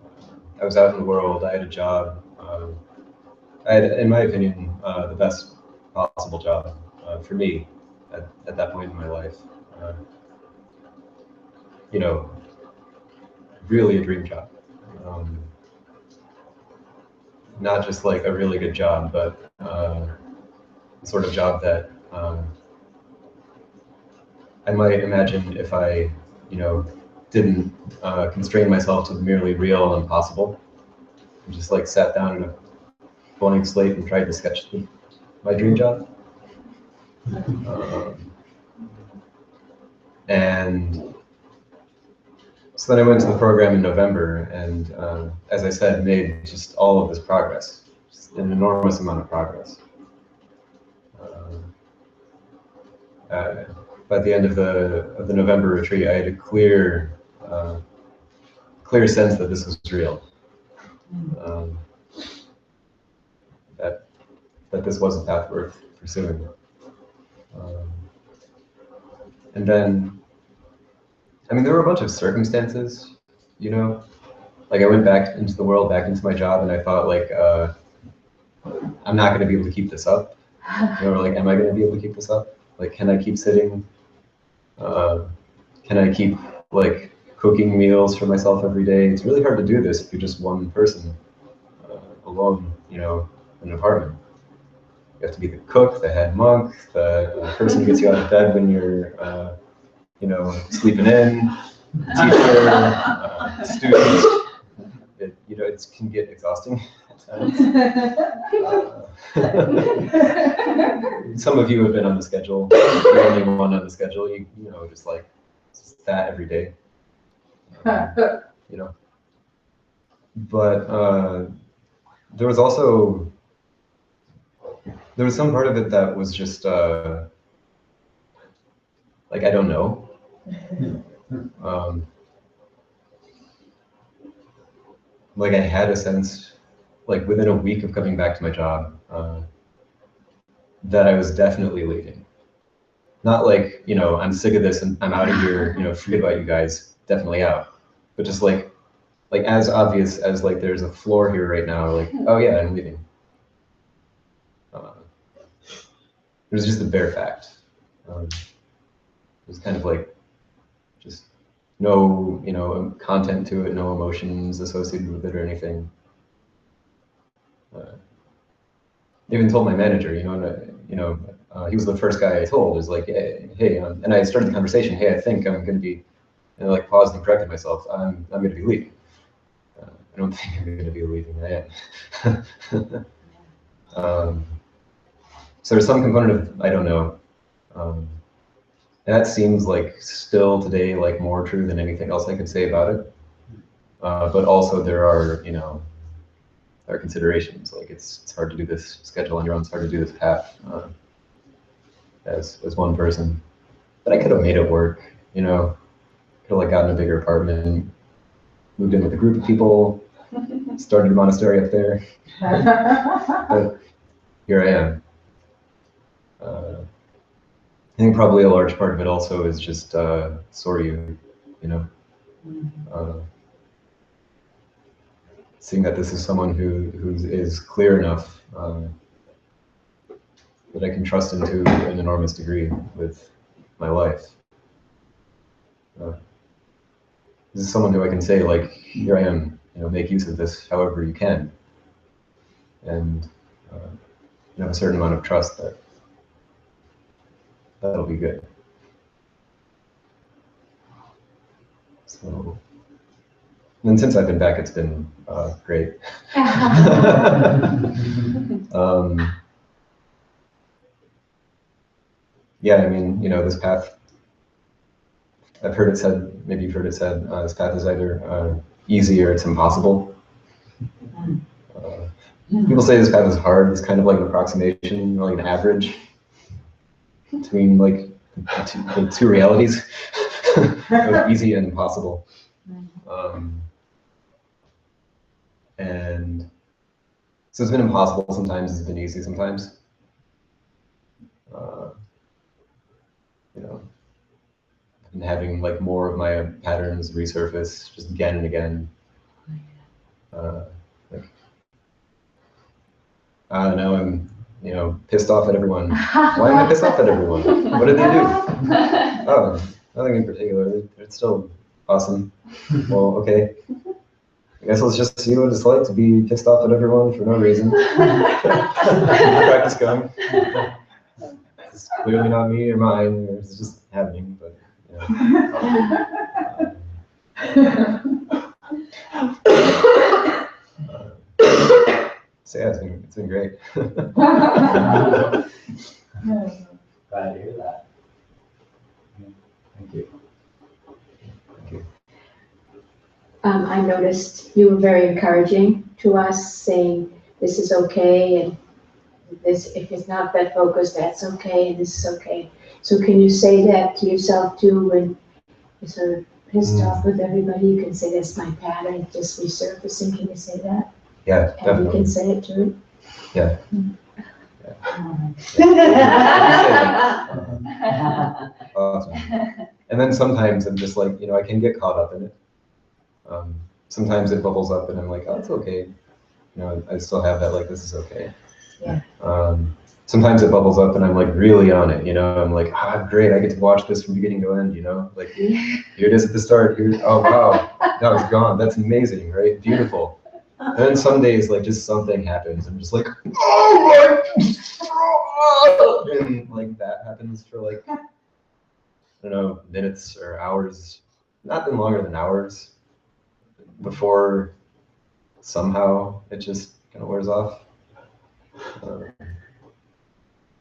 I was out in the world. I had a job. I had, in my opinion, the best possible job for me at that point in my life. Really a dream job. Not just like a really good job, but sort of job that I might imagine if I, didn't constrain myself to the merely real and possible, and just like sat down in a blank slate and tried to sketch my dream job. And so then I went to the program in November, and as I said, made just all of this progress, just an enormous amount of progress. By the end of the November retreat, I had a clear sense that this was real, that this was a path worth pursuing. And then, I mean, there were a bunch of circumstances, like I went back into the world, back into my job, and I thought like, I'm not going to be able to keep this up. You know, like, am I going to be able to keep this up? Like, can I keep sitting? Can I keep like cooking meals for myself every day? It's really hard to do this if you're just one person alone, you know, in an apartment. You have to be the cook, the head monk, the person who gets you out of bed when you're, you know, sleeping in, teacher, student. You know, it can get exhausting at times. Some of you have been on the schedule. If you're the only one on the schedule, you know, just like that every day. You know. But there was also some part of it that was just like, I don't know. Like I had a sense, like within a week of coming back to my job, that I was definitely leaving. Not like, you know, I'm sick of this and I'm out of here, you know, forget about you guys, definitely out. But just like as obvious as like there's a floor here right now, like, oh yeah, I'm leaving. It was just a bare fact. It was kind of like just no, you know, content to it, no emotions associated with it or anything. I even told my manager, you know, he was the first guy I told. Was like, hey, and I started the conversation. Hey, I think I'm going to be, and I like paused and corrected myself. I'm going to be leaving. I don't think I'm going to be leaving. I am. So there's some component of I don't know. That seems like still today like more true than anything else I could say about it. But also there are, you know, there are considerations. Like it's hard to do this schedule on your own. It's hard to do this path as one person. But I could have made it work. You know, could have like gotten a bigger apartment, moved in with a group of people, started a monastery up there. But here I am. I think probably a large part of it also is just Soryu, you know. Seeing that this is someone who is clear enough that I can trust him to an enormous degree with my life. This is someone who I can say, like, here I am, you know, make use of this however you can. And you have a certain amount of trust that that'll be good. So, and since I've been back, it's been great. Yeah, I mean, you know, this path, I've heard it said, maybe you've heard it said, this path is either easy or it's impossible. People say this path is hard. It's kind of like an approximation, like an average between like the two realities of easy and impossible. And so it's been impossible sometimes, it's been easy sometimes. You know, and having like more of my patterns resurface just again and again. Like, now I'm, you know, pissed off at everyone. Why am I pissed off at everyone? What did they do? Oh, nothing in particular. It's still awesome. Well, okay. I guess let's just see what it's like to be pissed off at everyone for no reason. Practice going. It's clearly not me or mine. It's just happening, but so yeah, it's been great. Glad to hear that. Thank you. Thank you. I noticed you were very encouraging to us, saying this is okay, and this, if it's not that focused, that's okay, and this is okay. So can you say that to yourself too when you're sort of pissed off with everybody? You can say that's my pattern, just resurfacing. Can you say that? Yeah, And you definitely. can say it too. Yeah. Awesome. And then sometimes I'm just like, you know, I can get caught up in it. Sometimes it bubbles up and I'm like, oh, it's okay. You know, I still have that, like, this is okay. Yeah. Sometimes it bubbles up and I'm like really on it, you know, I'm like, great, I get to watch this from beginning to end, you know, like here it is at the start, oh wow, now it's gone, that's amazing, right? Beautiful. And then some days, like, just something happens, I'm just like, oh my, and like that happens for like, I don't know, minutes or hours, not been longer than hours before somehow it just kind of wears off.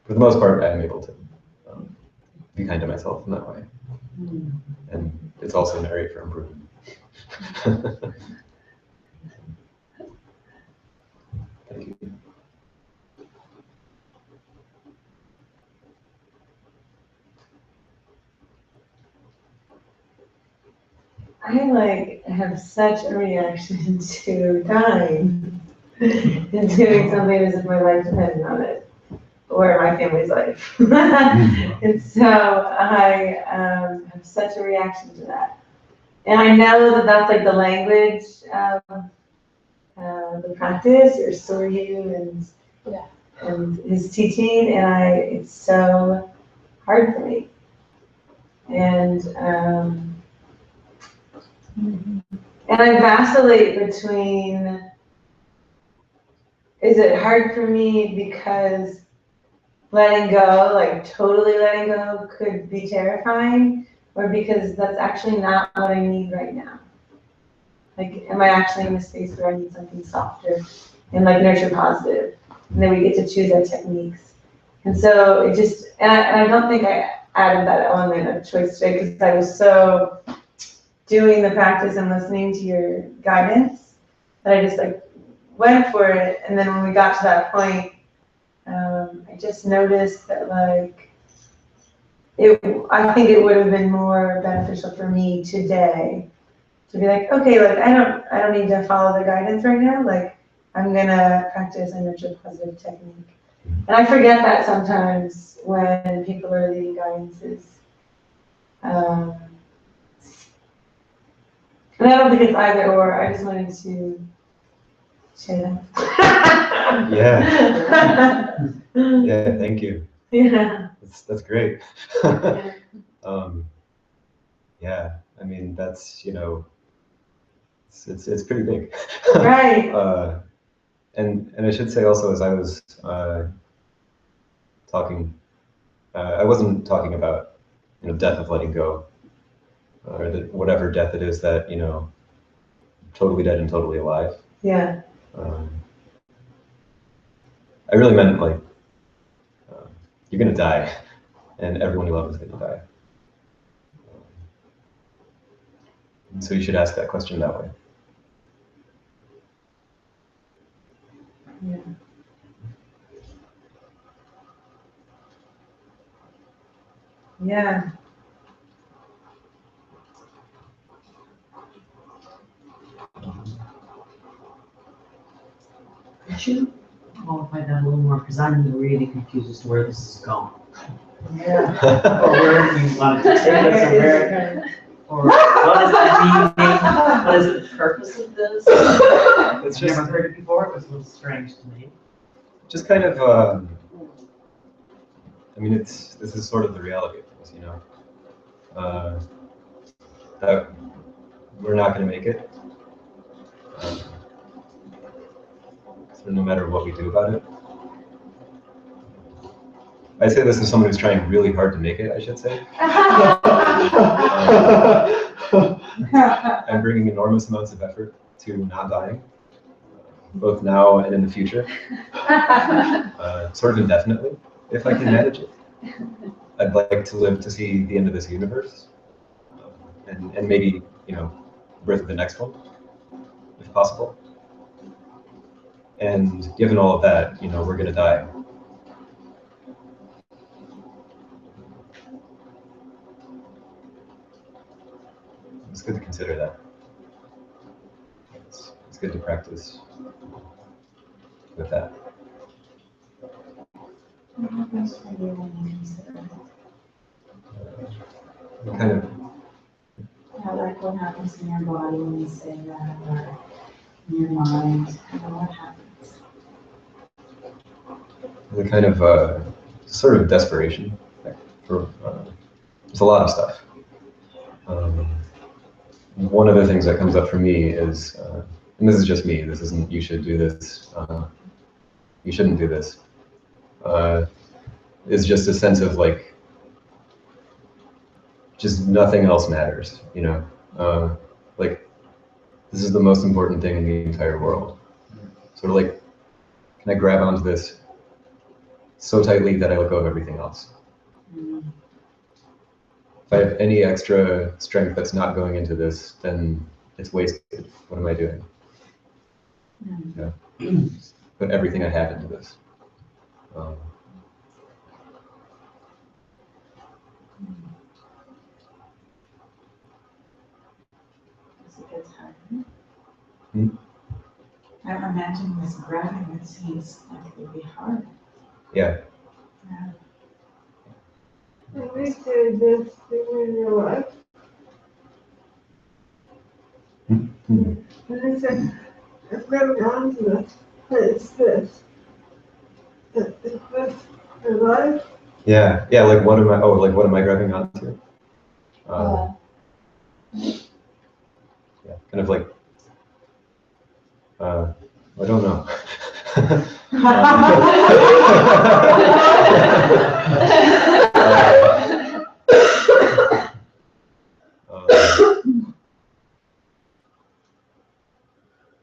For the most part, I'm able to be kind to myself in that way. And it's also an area for improvement. Thank you. I have such a reaction to time and doing something as if my life depended on it, or my family's life. And so I have such a reaction to that. And I know that that's like the language of the practice, or Soryu and his teaching, and it's so hard for me. And I vacillate between, is it hard for me because letting go, like totally letting go, could be terrifying, or because that's actually not what I need right now? Like, am I actually in a space where I need something softer and like nurture positive? And then we get to choose our techniques. And so it just, and I don't think I added that element of choice today because I was so doing the practice and listening to your guidance that I just like went for it. And then when we got to that point, I just noticed that like, I think it would have been more beneficial for me today to be like, okay, like I don't need to follow the guidance right now. Like I'm gonna practice a nurture positive technique. And I forget that sometimes when people are leading guidances. And I don't think it's either or. I just wanted to share that. Yeah. Yeah, thank you. Yeah. That's great. Yeah, I mean, that's, you know, it's pretty big. Right. And I should say also, as I was talking, I wasn't talking about, you know, death of letting go, or whatever death it is that, you know, totally dead and totally alive. Yeah. I really meant like, you're gonna die, and everyone you love is gonna die. And so you should ask that question that way. Yeah. Yeah. Could you qualify that a little more? Because I'm really confused as to where this is going. Yeah. Or where you wanted to take us, or what does that mean? What is the purpose of this? It's I've just, never heard it before. It was a little strange to me. just kind of, I mean, this is sort of the reality of things, you know, that we're not going to make it, so no matter what we do about it. I say this as someone who's trying really hard to make it, I should say. I'm bringing enormous amounts of effort to not dying, both now and in the future, sort of indefinitely, if I can manage it. I'd like to live to see the end of this universe, and maybe, you know, birth of the next one, if possible. And given all of that, you know, we're going to die. It's good to consider that. It's good to practice with that. Kind of. Yeah, like what happens in your body when you say that, or in your mind, what happens? the kind of sort of desperation for there's a lot of stuff. One of the things that comes up for me is, and this is just me, this isn't you should do this, you shouldn't do this, is just a sense of like, just nothing else matters, you know? Like, this is the most important thing in the entire world. Sort of like, can I grab onto this so tightly that I let go of everything else? If I have any extra strength that's not going into this, then it's wasted. What am I doing? Yeah. Put everything I have into this. I'm imagining this grabbing, it seems like it would be hard. Yeah. At least there's this thing in your life. And I said, I've never gone to this, but it's this. Is this your life? Yeah. Yeah. Like, what am I? Oh, like, what am I grabbing onto? Yeah. Kind of like. I don't know.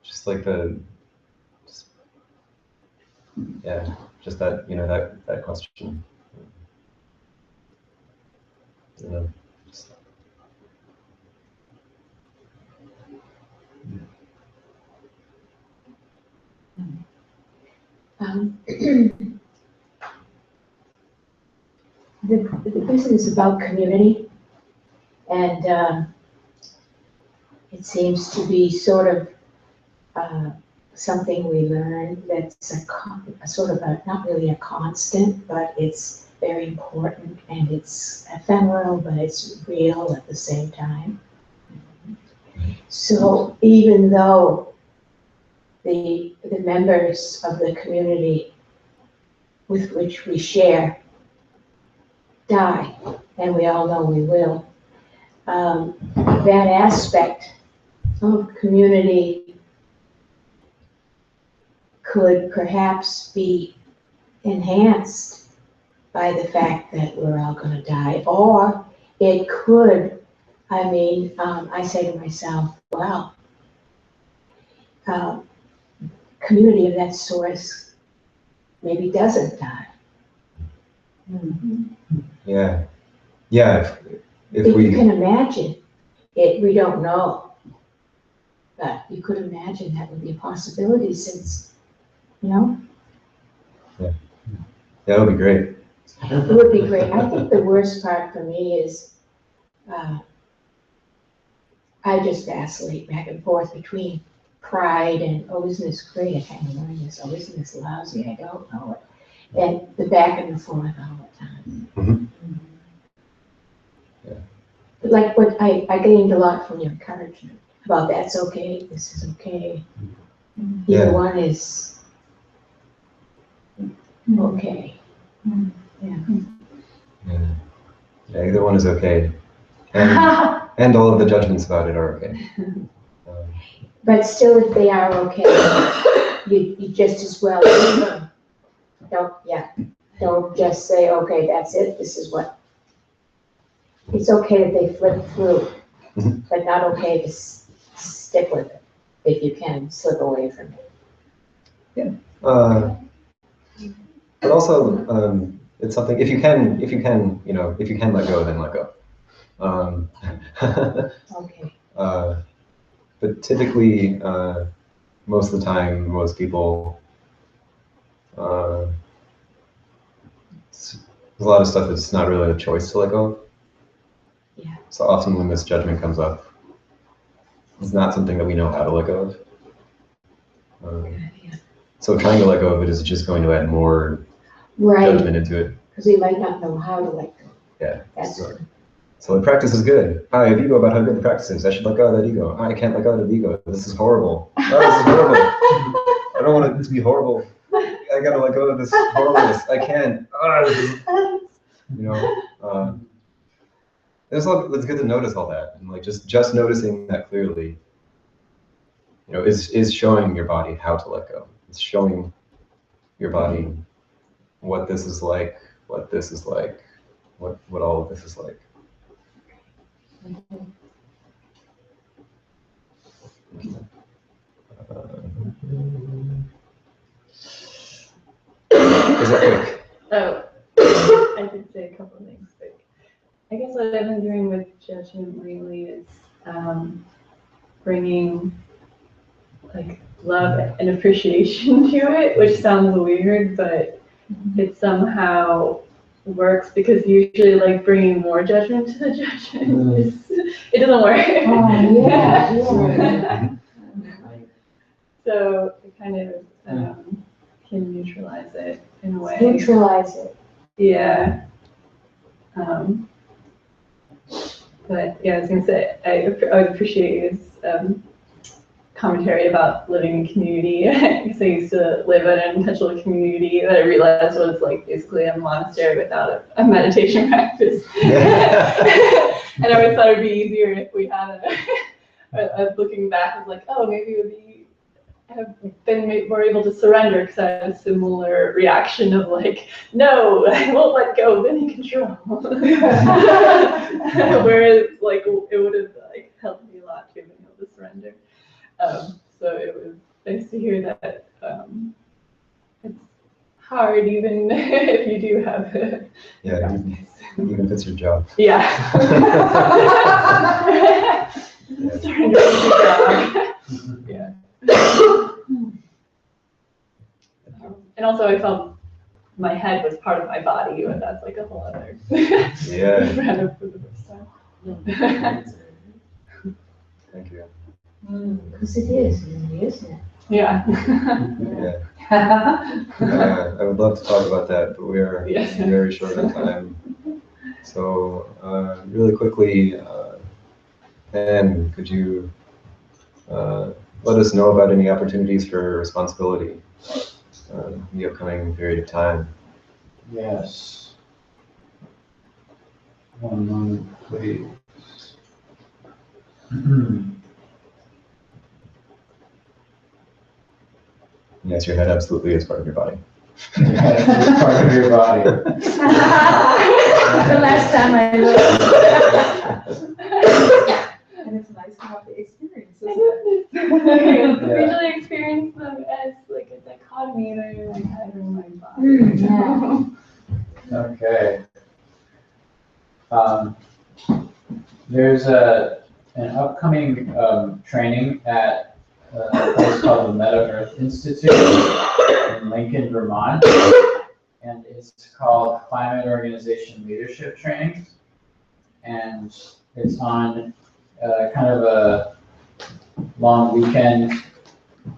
Just like yeah, just that, you know, that question. You know, just, the business is about community, and it seems to be sort of something we learn that's a sort of not really a constant, but it's very important, and it's ephemeral, but it's real at the same time. So even though the members of the community with which we share die, and we all know we will, that aspect of community could perhaps be enhanced by the fact that we're all going to die, or it could, I say to myself, well, community of that source maybe doesn't die. yeah. Yeah. If If we. you can imagine it, we don't know, but you could imagine that would be a possibility since, you know? That would be great. It would be great. I think the worst part for me is I just vacillate back and forth between pride and, oh, isn't this great? I can't learn this. Oh, isn't this lousy? I don't know it. And the back and the forth all the time. Mhm. Yeah. But like what I gained a lot from your encouragement about that's okay, this is okay. Yeah. Either one is okay. Yeah. Yeah, either one is okay. And all of the judgments about it are okay. But still, if they are okay, you just as well don't just say, okay, that's it, this is what. It's okay that they flip through, but not okay to stick with it if you can slip away from it. But also, it's something, if you can, you know, if you can let go, then let go. Okay. But typically, most of the time, most people, there's a lot of stuff that's not really a choice to let go of. Yeah. So often when this judgment comes up, it's not something that we know how to let go of. So trying to let go of it is just going to add more judgment into it. Because we might not know how to let go. Yeah. That's So the practice is good. I have ego about how good the practice is. I should let go of that ego. I can't let go of the ego. This is horrible. Oh, this is horrible. I don't want it to be horrible. I gotta let go of this horribleness. I can't. You know, it's good to notice all that, and like just noticing that clearly, you know, is showing your body how to let go. It's showing your body what this is like, what this is like, what all of this is like. Is that quick? Oh, I could say a couple of things, but I guess what I've been doing with judgment lately is bringing like love and appreciation to it, which sounds weird, but it somehow works because usually like bringing more judgment to the judgment it doesn't work. Oh, yeah. So it kind of can neutralize it in a way. Neutralize it. Yeah. But yeah, I was gonna say I would appreciate his commentary about living in community. Because I used to live in an intentional community that I realized was like basically a monastery without a meditation practice. And I always thought it'd be easier if we had I was looking back, I was like, oh, maybe it would be have been more able to surrender because I had a similar reaction of like, no, I won't let go of any control. Whereas like it would have like helped me a lot to be able to surrender. So it was nice to hear that it's hard even if you do have it. Yeah, even if it's your job. Yeah. Surrender is your job. Yeah. And also I felt my head was part of my body, but that's like a whole other Yeah. Thank you. Because it is, isn't it? Yeah. Yeah. I would love to talk about that, but we are Yes. very short on time. So really quickly, Anne, could you let us know about any opportunities for responsibility in the upcoming period of time? Yes. One moment, please. Yes, your head absolutely is part of your body. It's part of your body. The last time I looked. And it's nice to have the experience, I isn't it? don't usually experience them as like a dichotomy, and I like head in my body. Okay. There's an upcoming training at a place called the Meta Earth Institute in Lincoln, Vermont, and it's called Climate Organization Leadership Training, and it's on kind of a long weekend.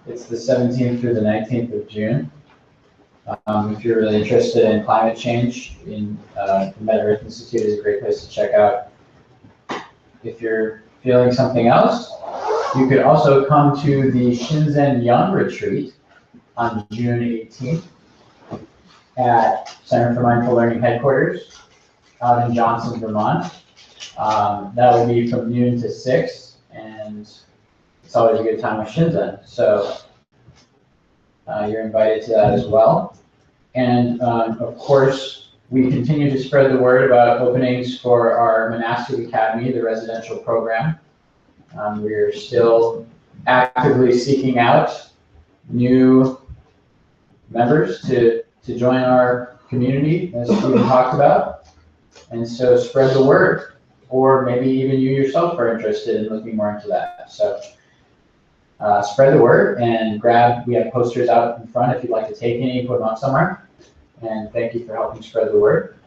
It's the 17th through the 19th of June. If you're really interested in climate change, the Meta Earth Institute is a great place to check out. If you're feeling something else, you could also come to the Shinzen Young Retreat on June 18th at Center for Mindful Learning headquarters out in Johnson, Vermont. That will be from noon to 6, and it's always a good time with Shinzen. So you're invited to that as well. And of course, we continue to spread the word about openings for our Monastic Academy, the residential program. We're still actively seeking out new members to join our community, as Steven talked about. And so spread the word, or maybe even you yourself are interested in looking more into that. So spread the word and we have posters out in front if you'd like to take any, put them up somewhere. And thank you for helping spread the word.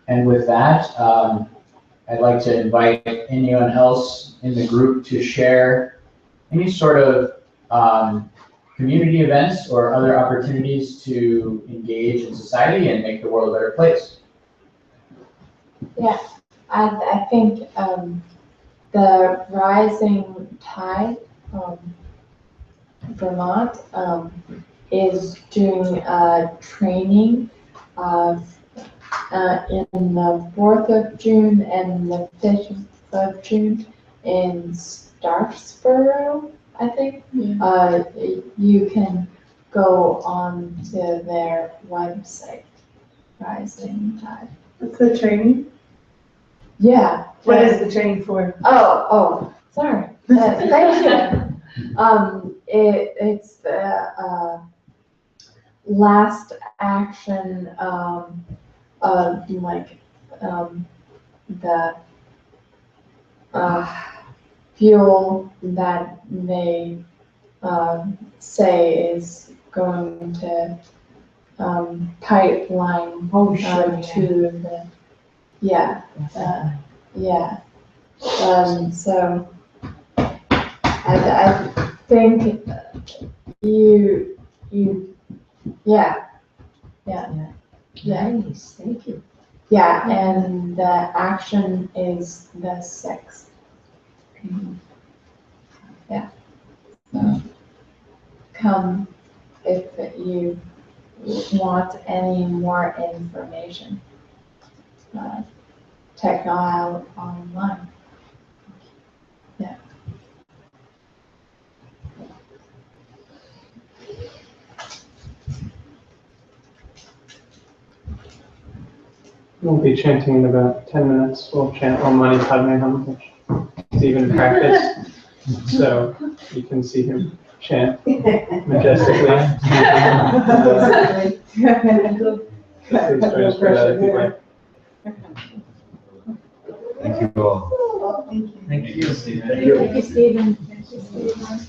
And with that, I'd like to invite anyone else in the group to share any sort of community events or other opportunities to engage in society and make the world a better place. Yeah, I think the rising tide, Vermont, is doing a training in the 4th of June and the 5th of June in Starksboro, I think. You can go on to their website, Rising Tide. What's the training? Yeah. What is the training for? Oh, sorry. Thank you. It's the last action of the fuel that they say is going to pipeline to the so I think you Nice, thank you. yeah, and the action is the 6th. Yeah. So come if you want any more information. Check out online. Yeah. We'll be chanting in about 10 minutes. We'll chant Om Mani Padme Hum, which Steven practiced, so you can see him chant majestically. Please join us for that if you'd like. Thank you all. Thank you, Stephen. Thank you, Stephen. Thank you, Stephen.